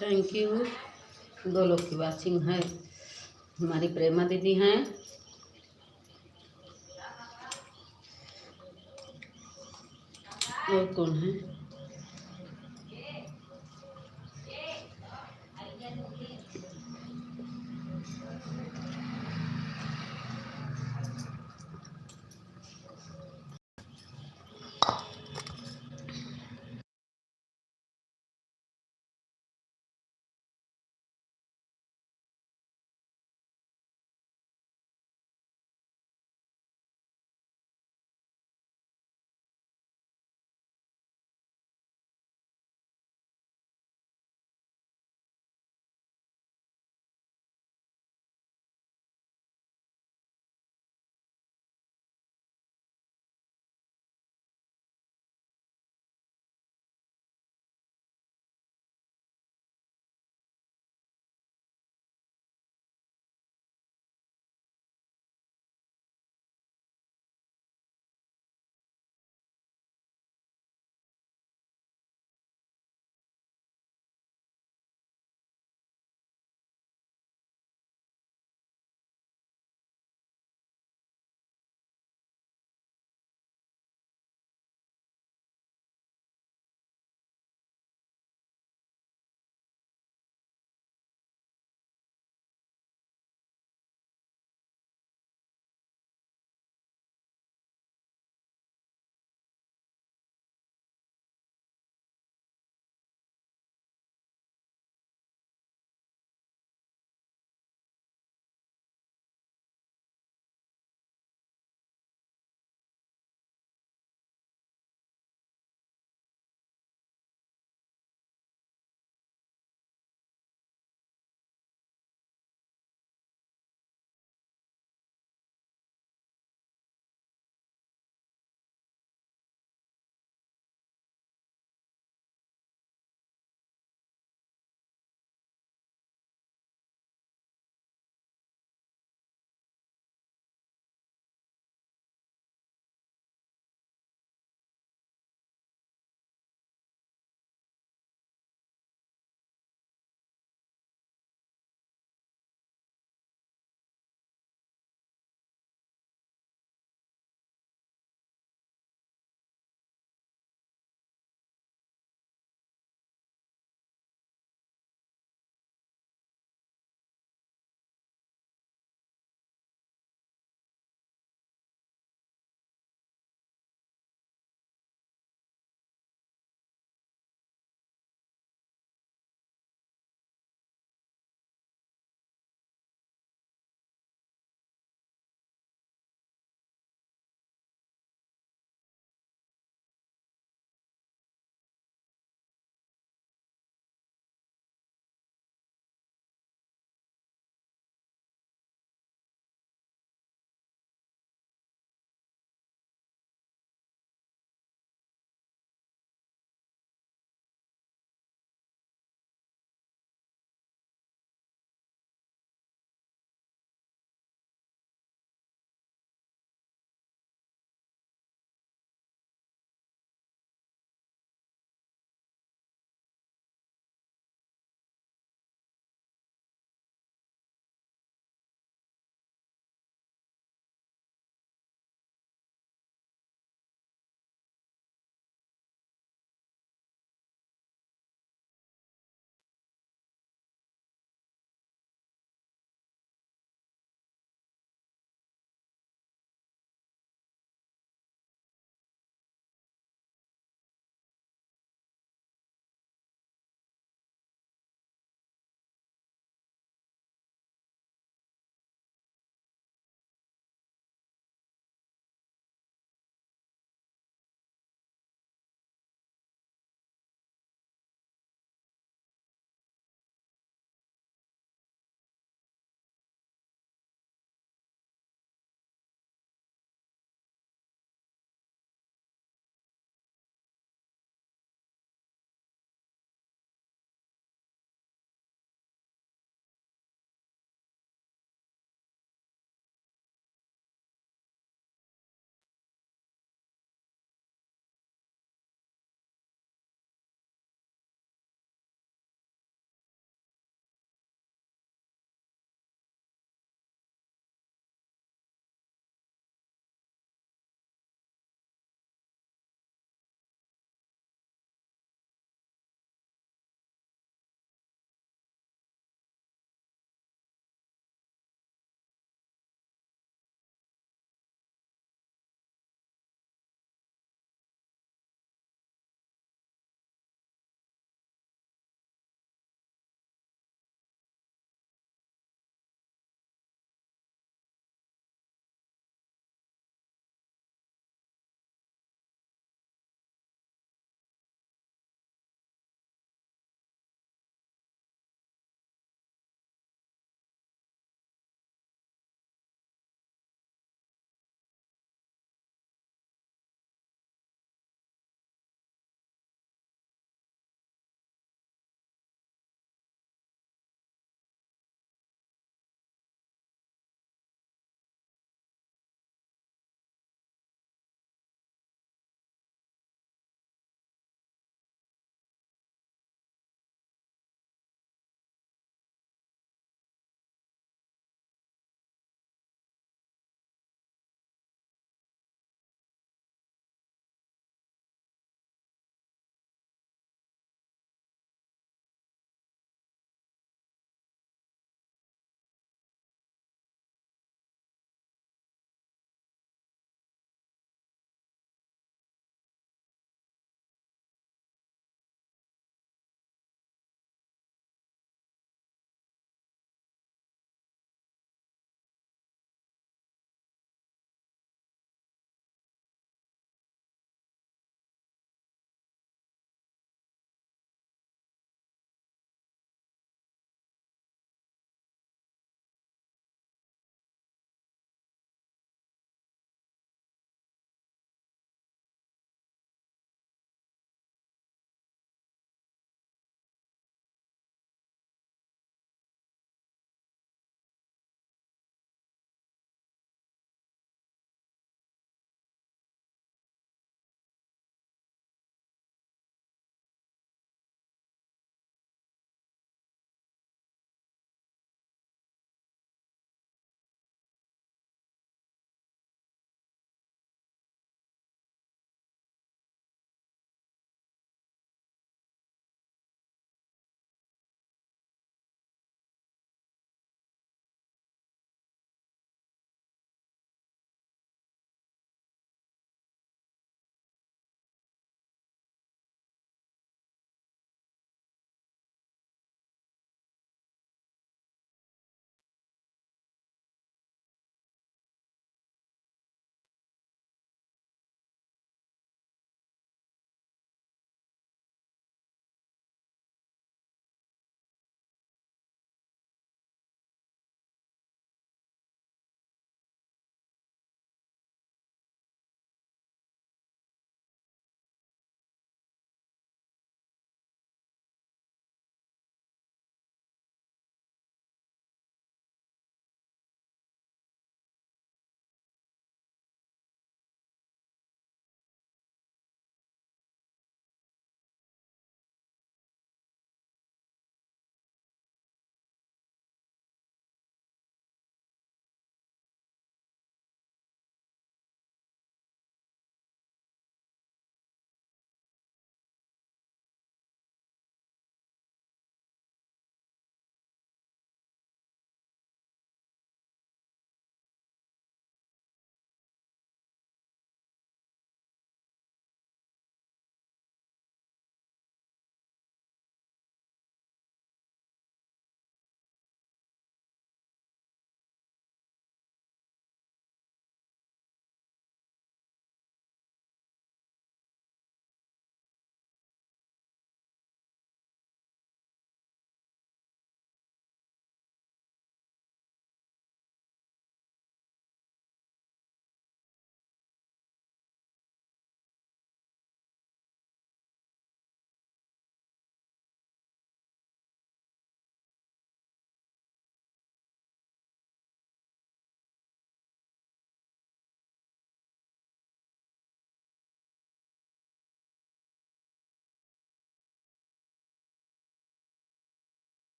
Thank you. 2 लोग की वॉचिंग है। हमारी प्रेमा दीदी हैं। और कौन है?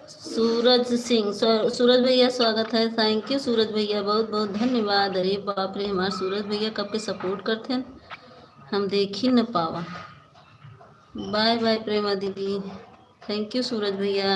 सूरज सिंह, सूरज भैया स्वागत है। थैंक यू सूरज भैया, बहुत बहुत धन्यवाद। अरे बाप रे, हमारे सूरज भैया कब के सपोर्ट करते हैं, हम देख ही न पावा। बाय बाय प्रेमा दीदी। थैंक यू सूरज भैया।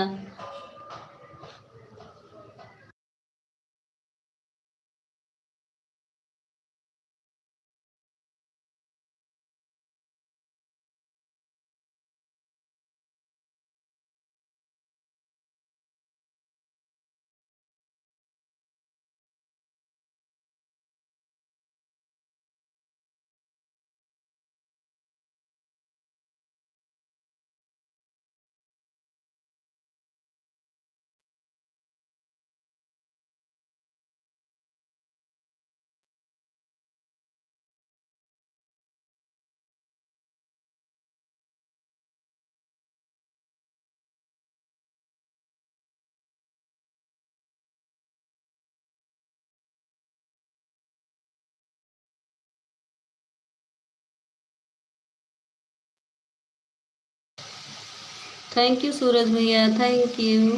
थैंक यू सूरज भैया, थैंक यू,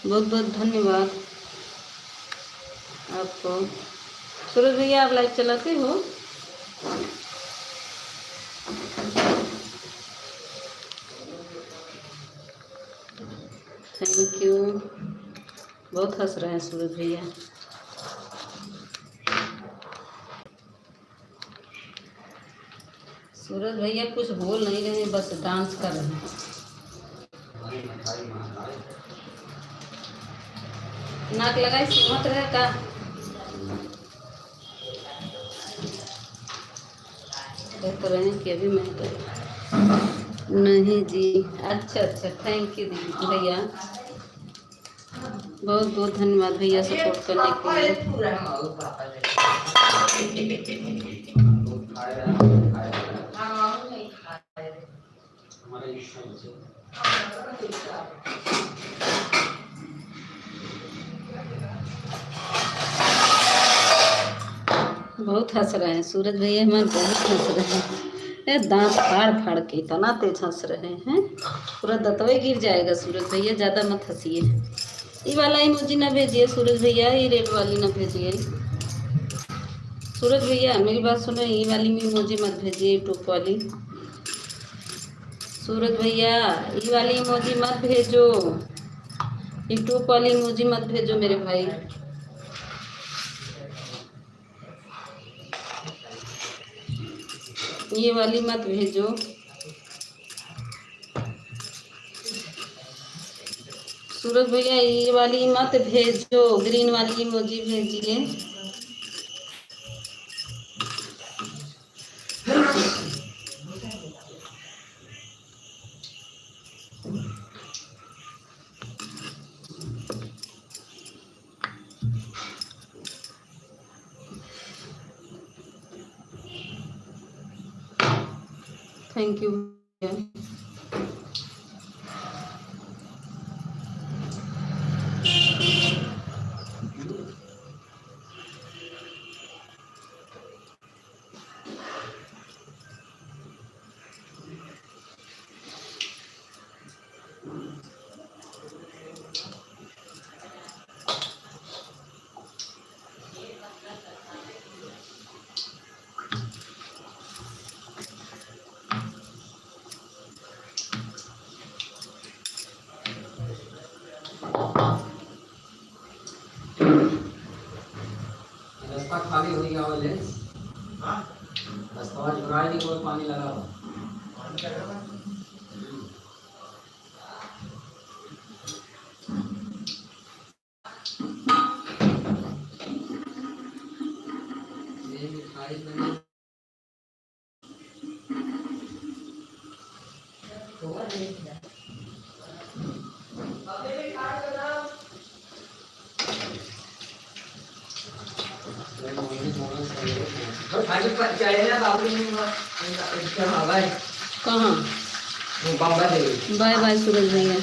बहुत बहुत धन्यवाद आपको। सूरज भैया आप लाइव चलाते हो? थैंक यू, बहुत हंस रहे हैं सूरज भैया। सूरज भैया कुछ बोल नहीं रहे, बस डांस कर रहे हैं। नाक लगाई सुमत रहे का? कह रहे हैं कि अभी मैं कर नहीं जी। अच्छा अच्छा, थैंक यू दीदी भैया, बहुत बहुत धन्यवाद भैया सपोर्ट करने के लिए। बहुत हंस रहे हैं सूरज भैया, हमारे बहुत हंस रहे हैं। दांत फाड़ फाड़ के इतना तेज हंस रहे हैं, पूरा दतवे गिर जाएगा। सूरज भैया ज़्यादा मत हंसिए। ये वाला इमोजी ना भेजिए सूरज भैया, ये रेड वाली ना भेजिए। सूरज भैया मेरी बात सुनो, ये वाली में इमोजी मत भेजिए, यूट्यूब वाली। सूरज भैया ये वाली इमोजी मत भेजो, यूट्यूब वाली इमोजी मत भेजो मेरे भाई। ये वाली मत भेजो। सूरज भैया ये वाली मत भेजो, ग्रीन वाली इमोजी भेजिए। थैंक यू भैया। रास्ता खाली हो गया वाले, रास्ता जुराई नहीं, कोई पानी लगा हुआ। ये मिठाई मैंने कहाँ? बाय बाय सूरज भैया।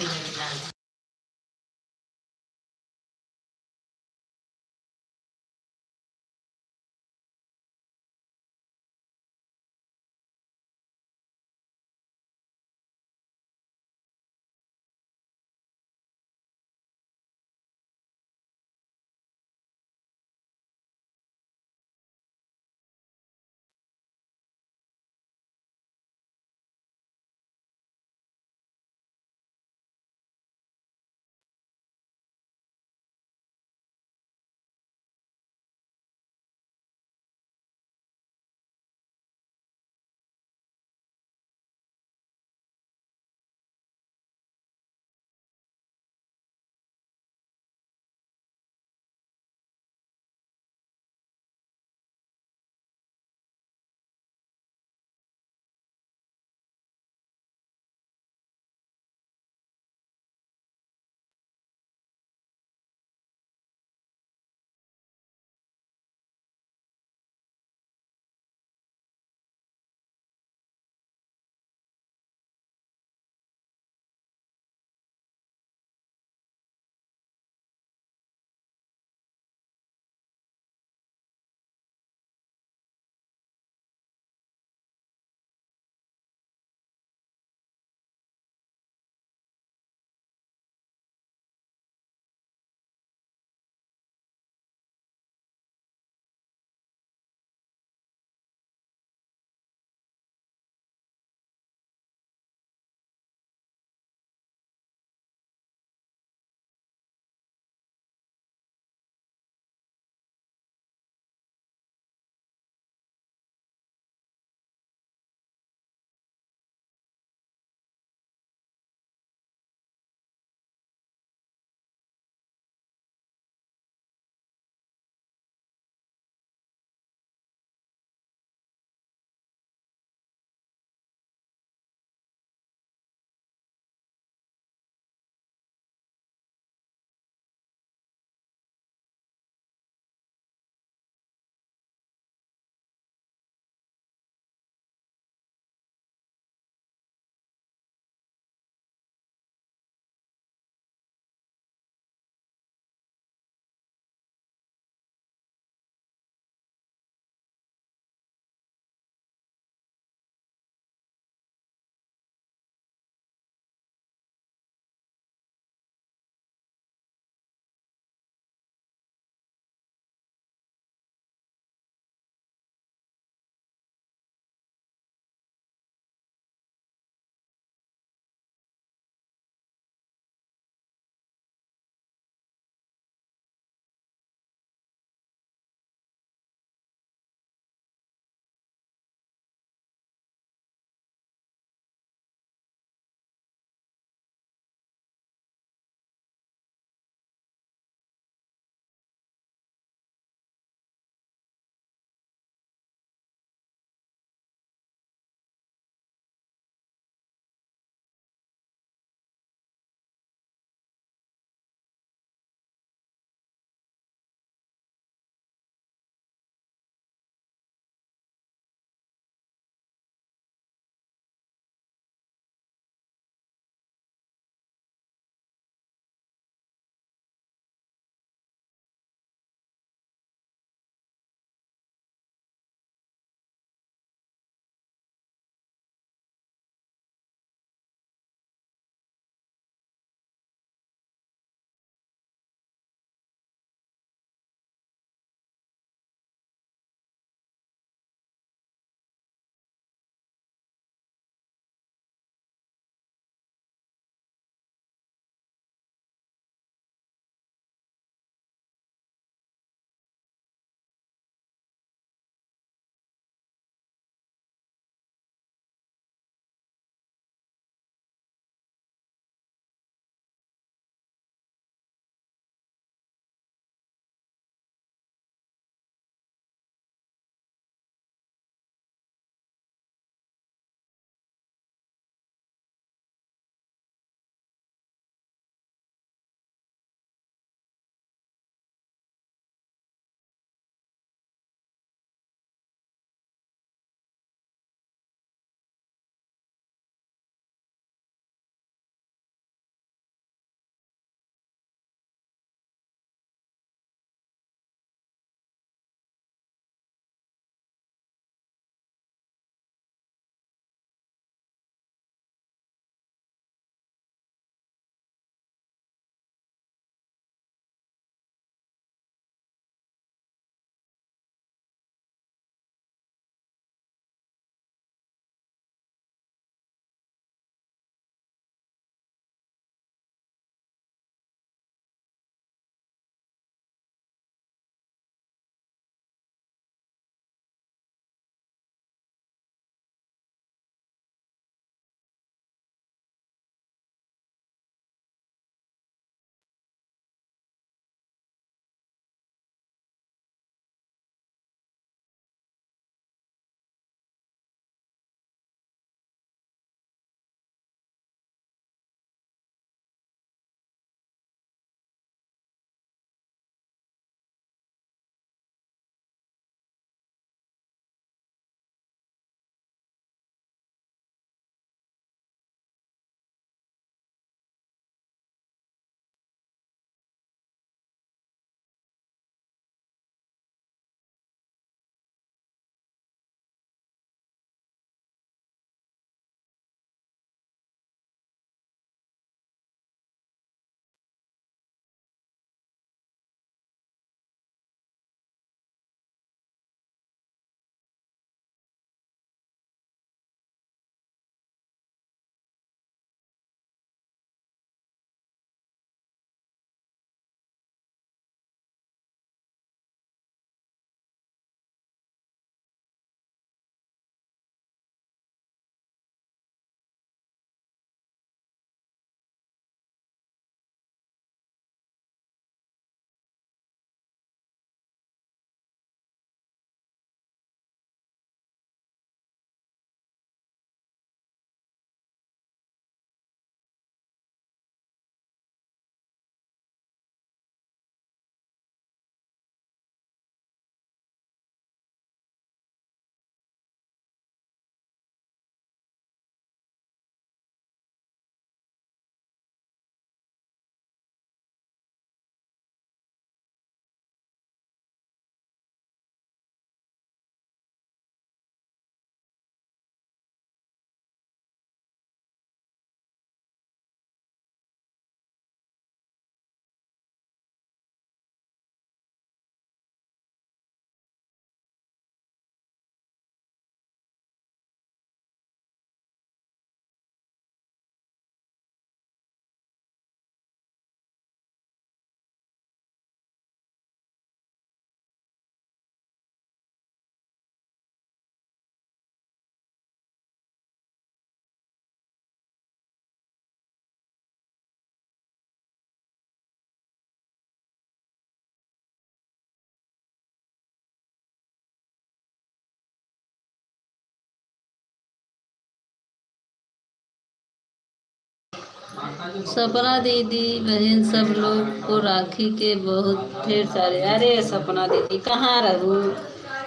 सपना दीदी बहन सब लोग को राखी के बहुत ढेर सारे। अरे सपना दीदी कहाँ रहू?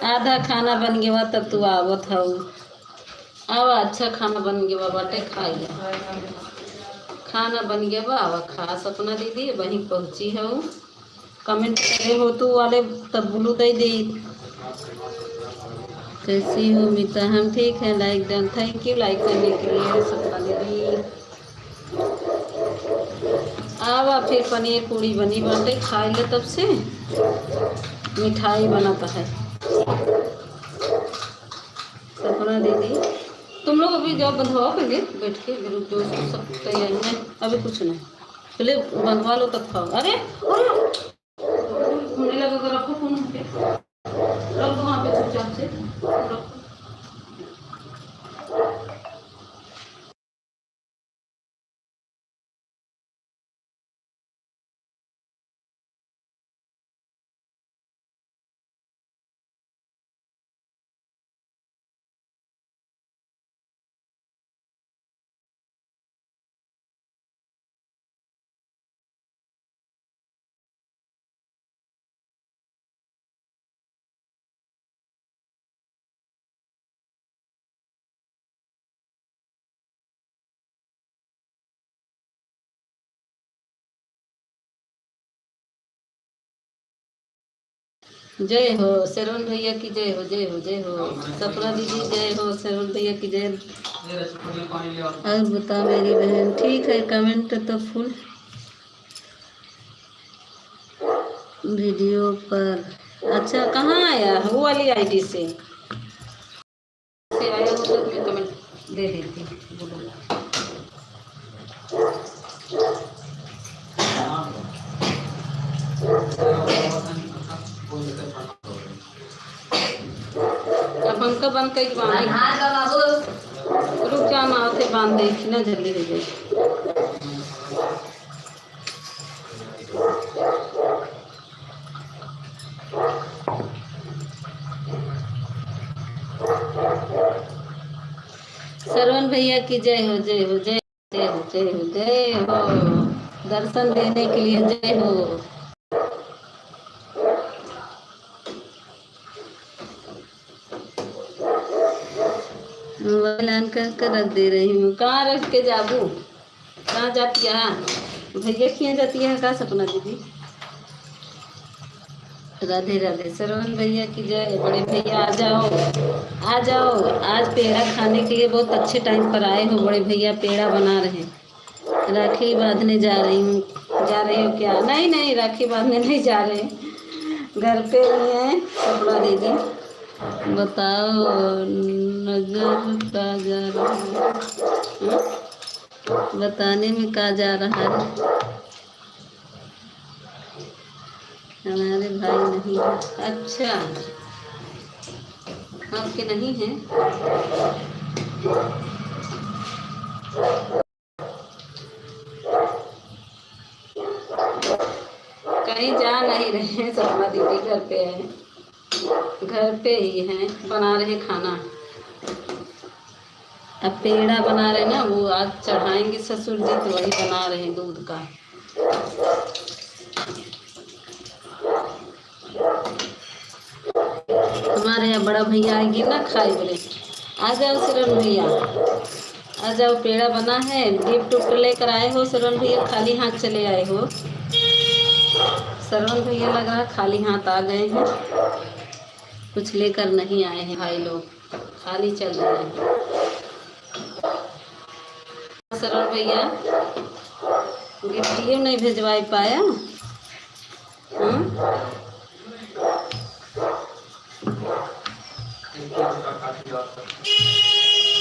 आधा खाना बन गया तब तू आवत हऊ। अब अच्छा खाना बन गया बाटे खाई जा। खाना बन गया बा आवा खा सपना दीदी वहीं पहुँची हूँ। कमेंट करे हो तू वाले तब बोलू दे दी। कैसी हो मीता? हम ठीक है। Like done. Thank you like करने के लिए सपना दीदी। अब फिर पनीर पूड़ी बनी बाटे खाई ले तब से। मिठाई बनाता है सपना दीदी। तुम लोग अभी जॉब बंधवाओ पहले बैठ के ग्रुप जो सब तैयारी है। अभी कुछ नहीं पहले बंधवा लो तब खाओ। अरे होने लगा तो रखो फोन पे। रख दो वहाँ पे चुपचाप से रखो। जय हो श्रवण भैया की जय हो जय हो जय हो। सपना दीदी जय हो। श्रवण भैया की जय। और बता मेरी बहन ठीक है। कमेंट तो फुल वीडियो पर। अच्छा कहाँ आया वो वाली आईडी से आया हो तो मैं कमेंट दे देती। बोलो अब हमका बंद कर रुक जा माँ से बांध दे ना जल्दी हो जाए। श्रवण भैया की जय हो जय हो जय जय हो जय हो जय हो। दर्शन देने के लिए जय हो। मोबाइल ऑन कर रख दे रही हूँ। कहाँ रख के जाबू? कहाँ जाती है भैया की यहाँ जाती है? कहाँ सपना दीदी? राधे राधे। श्रवण भैया की जय। बड़े भैया आ जाओ आ जाओ। आज पेड़ा खाने के लिए बहुत अच्छे टाइम पर आए हो। बड़े भैया पेड़ा बना रहे हैं। राखी बांधने जा रही हूँ। जा रही हो क्या? नहीं नहीं राखी बांधने नहीं जा रहे, घर पे ही हैं सपना दीदी। बताओ नजर का जा रहा है? बताने में कहा जा रहा है? हमारे भाई नहीं है। अच्छा आपके नहीं है? कहीं जा नहीं रहे हैं सपना दीदी। घर पे हैं। घर पे ही हैं बना रहे खाना। अब पेड़ा बना रहे ना वो आज चढ़ाएंगे ससुर जी तो वही बना रहे हैं दूध का। हमारे यहाँ बड़ा भैया आएंगे ना खाए बोले। आ जाओ शरण भैया आ जाओ। पेड़ा बना है। गिफ्ट उफ्ट लेकर आए हो शरण भैया? खाली हाथ चले आए हो? शरण भैया लग रहा खाली हाथ आ गए हैं। कुछ लेकर नहीं आए हैं भाई लोग। खाली चल रहे हैं। शरण भैया गिफ्ट नहीं भिजवा पाया।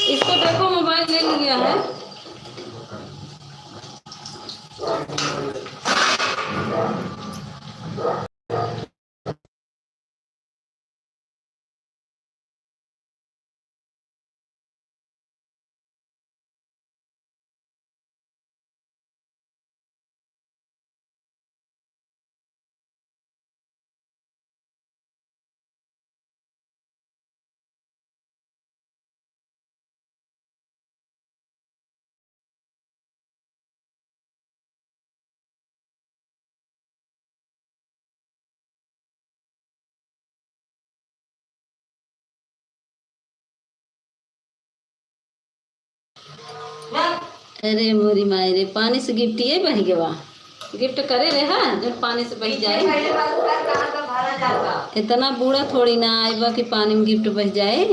इसको देखो मोबाइल ले लिया है। अरे मोरी माई रे, पानी से गिफ्ट ये बह गवा। गिफ्ट करे रे हा जो पानी से बह जाए। इतना बूढ़ा थोड़ी ना आएगा कि पानी में गिफ्ट बह जाए।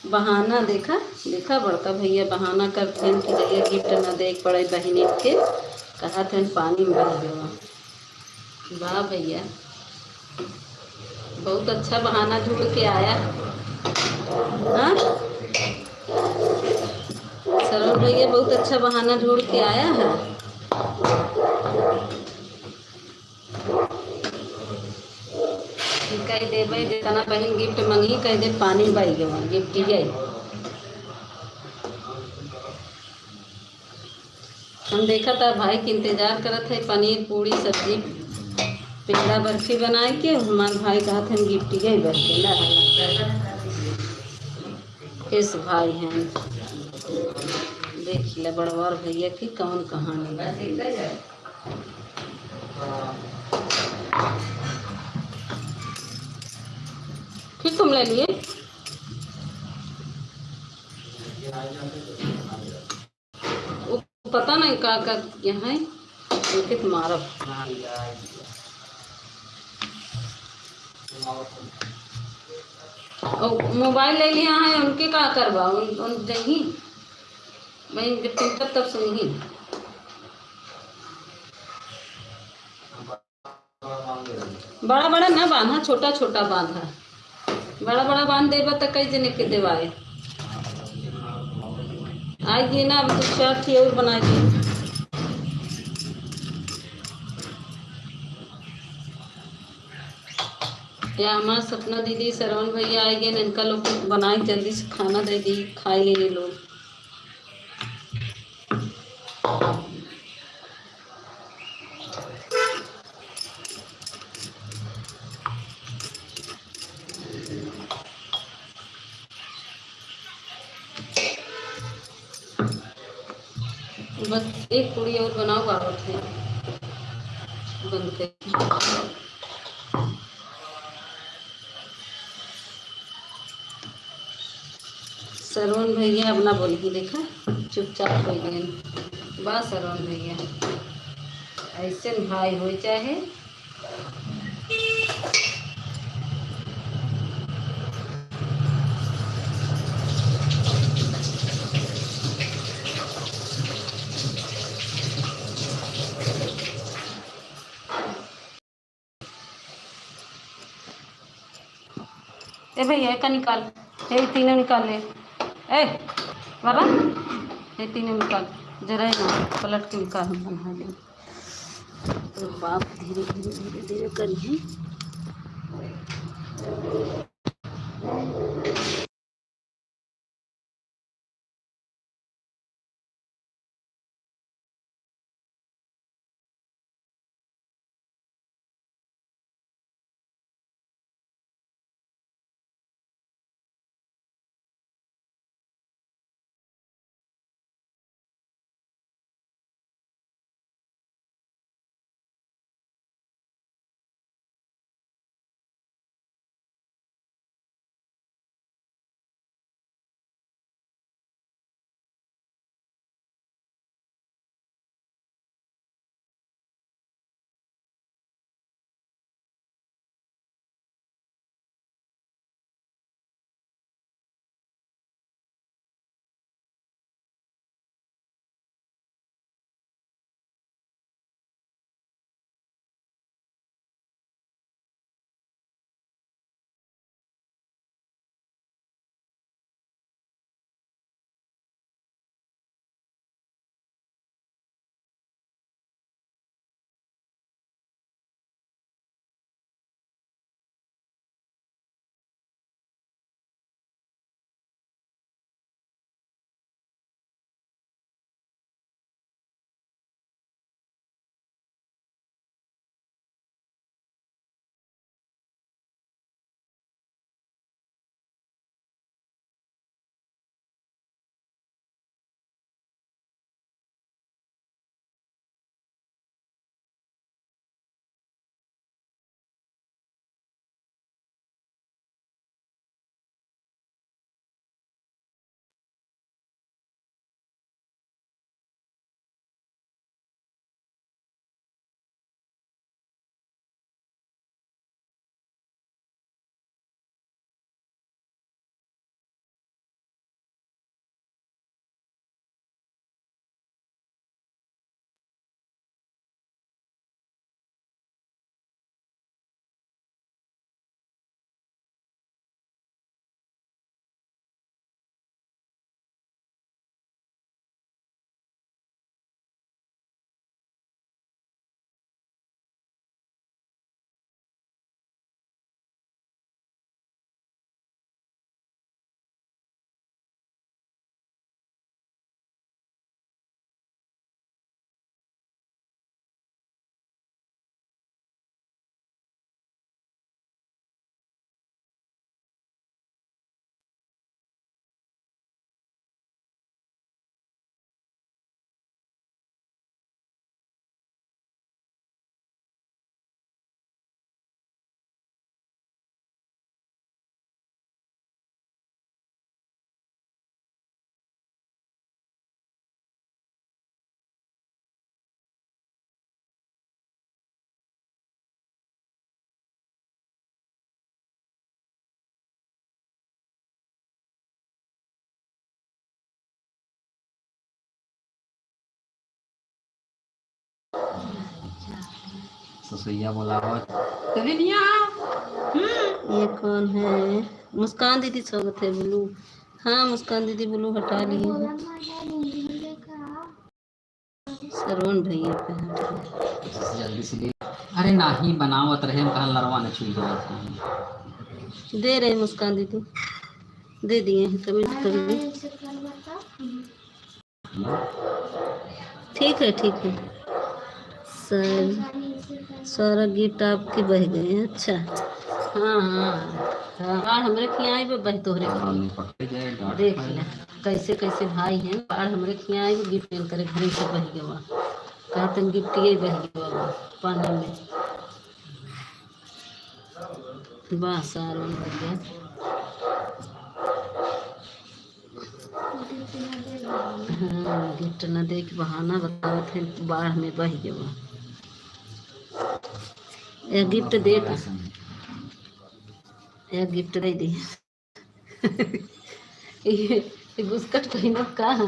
बहाना देखा देखा, बड़का भैया बहाना करते हैं कि भैया गिफ्ट ना दे पड़े बहनी के, कहा थे पानी में बह गवा। वाह भैया, बहुत अच्छा बहाना ढूंढ के आया। हाँ सरवण भैया बहुत अच्छा बहाना ढूंढ के आया है। कह दे भाई जितना बहन गिफ्ट मंगी, कह दे पानी बह गवा गिफ्ट गई। हम देखा था भाई के इंतजार करत है, पनीर पूड़ी सब्जी पेड़ा बर्फी बनाए के। हमारे भाई कहा थे हम गिफ्ट गई बर्फी ला। किस भाई हैं देख ले बड़वार भैया की कौन कहानी। फिर तुम ले लिए वो, पता नहीं का यहाँ है उनके तुम्हारा। मोबाइल ले लिया है उनके का करवा उन नहीं मैं तब सुनी। बड़ा बड़ा ना बांधा, छोटा छोटा बांधा। बड़ा बड़ा बांध देगा तो कई जने के देवाए आएगी ना। अब तो चार थी और बनाएगी। या हमारा सपना दीदी सरवण भैया आएंगे ना, इनका लोग बनाए जल्दी से खाना देगी, खाए लेने लोग। बस एक पूड़ी और बनाओ बाबा थे बनते। सरवण भैया अपना बोली देखा चुपचाप हो गए। वाह सरवण भैया, ऐसे भाई हो चाहे। ए भैया का निकाल, ये तीनों निकाल ले। ए बाबा ये तीनों निकाल, जरा ना पलट के निकाल हम बना लें। तो बाप धीरे धीरे धीरे धीरे करिए। ससुइया बोलावत कभी नहीं आओ। ये कौन है? मुस्कान दीदी स्वागत है ब्लू। हाँ मुस्कान दीदी ब्लू हटा लिए हैं। श्रवण भैया पे हटा लिए। जल्दी से ले। अरे नाही बनावत रहे हम कहा लड़वा न छुई देवत हैं। दे रहे मुस्कान दीदी, दे दिए हैं कमेंट कर दी। ठीक है ठीक है सर, सारा गिफ्ट आपके बह गए हैं। अच्छा हाँ हाँ हाँ बाढ़ हमरे खियाई पे बह तोहरे देख ले कैसे कैसे भाई हैं। बाढ़ हमरे खियाई पे गिफ्ट मिल करे घरे से बह गवा। कहा तुम गिफ्ट ये बह गवा पानी में। वाह सारों भैया हाँ गिफ्ट न दे के बहाना बताओ थे बाढ़ में बह गवा। एक गिफ्ट दे एक गिफ्ट दे दी। ये घुसकट कहीं ना का है।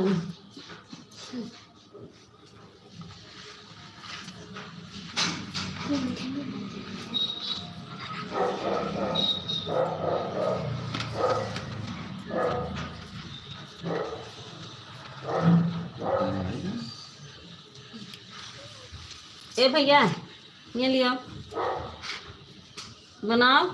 ए भैया ये लिया बनाओ।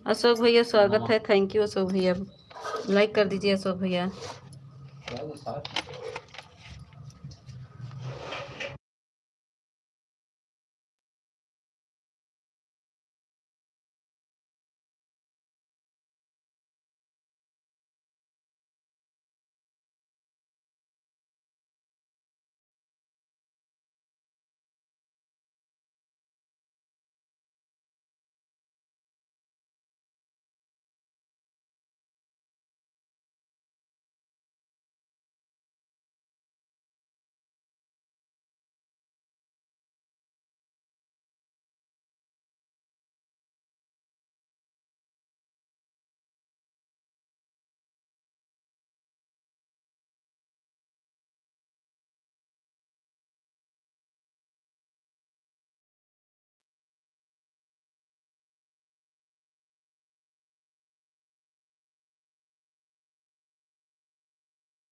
अशोक भैया स्वागत है, थैंक यू अशोक भैया, लाइक कर दीजिए अशोक भैया।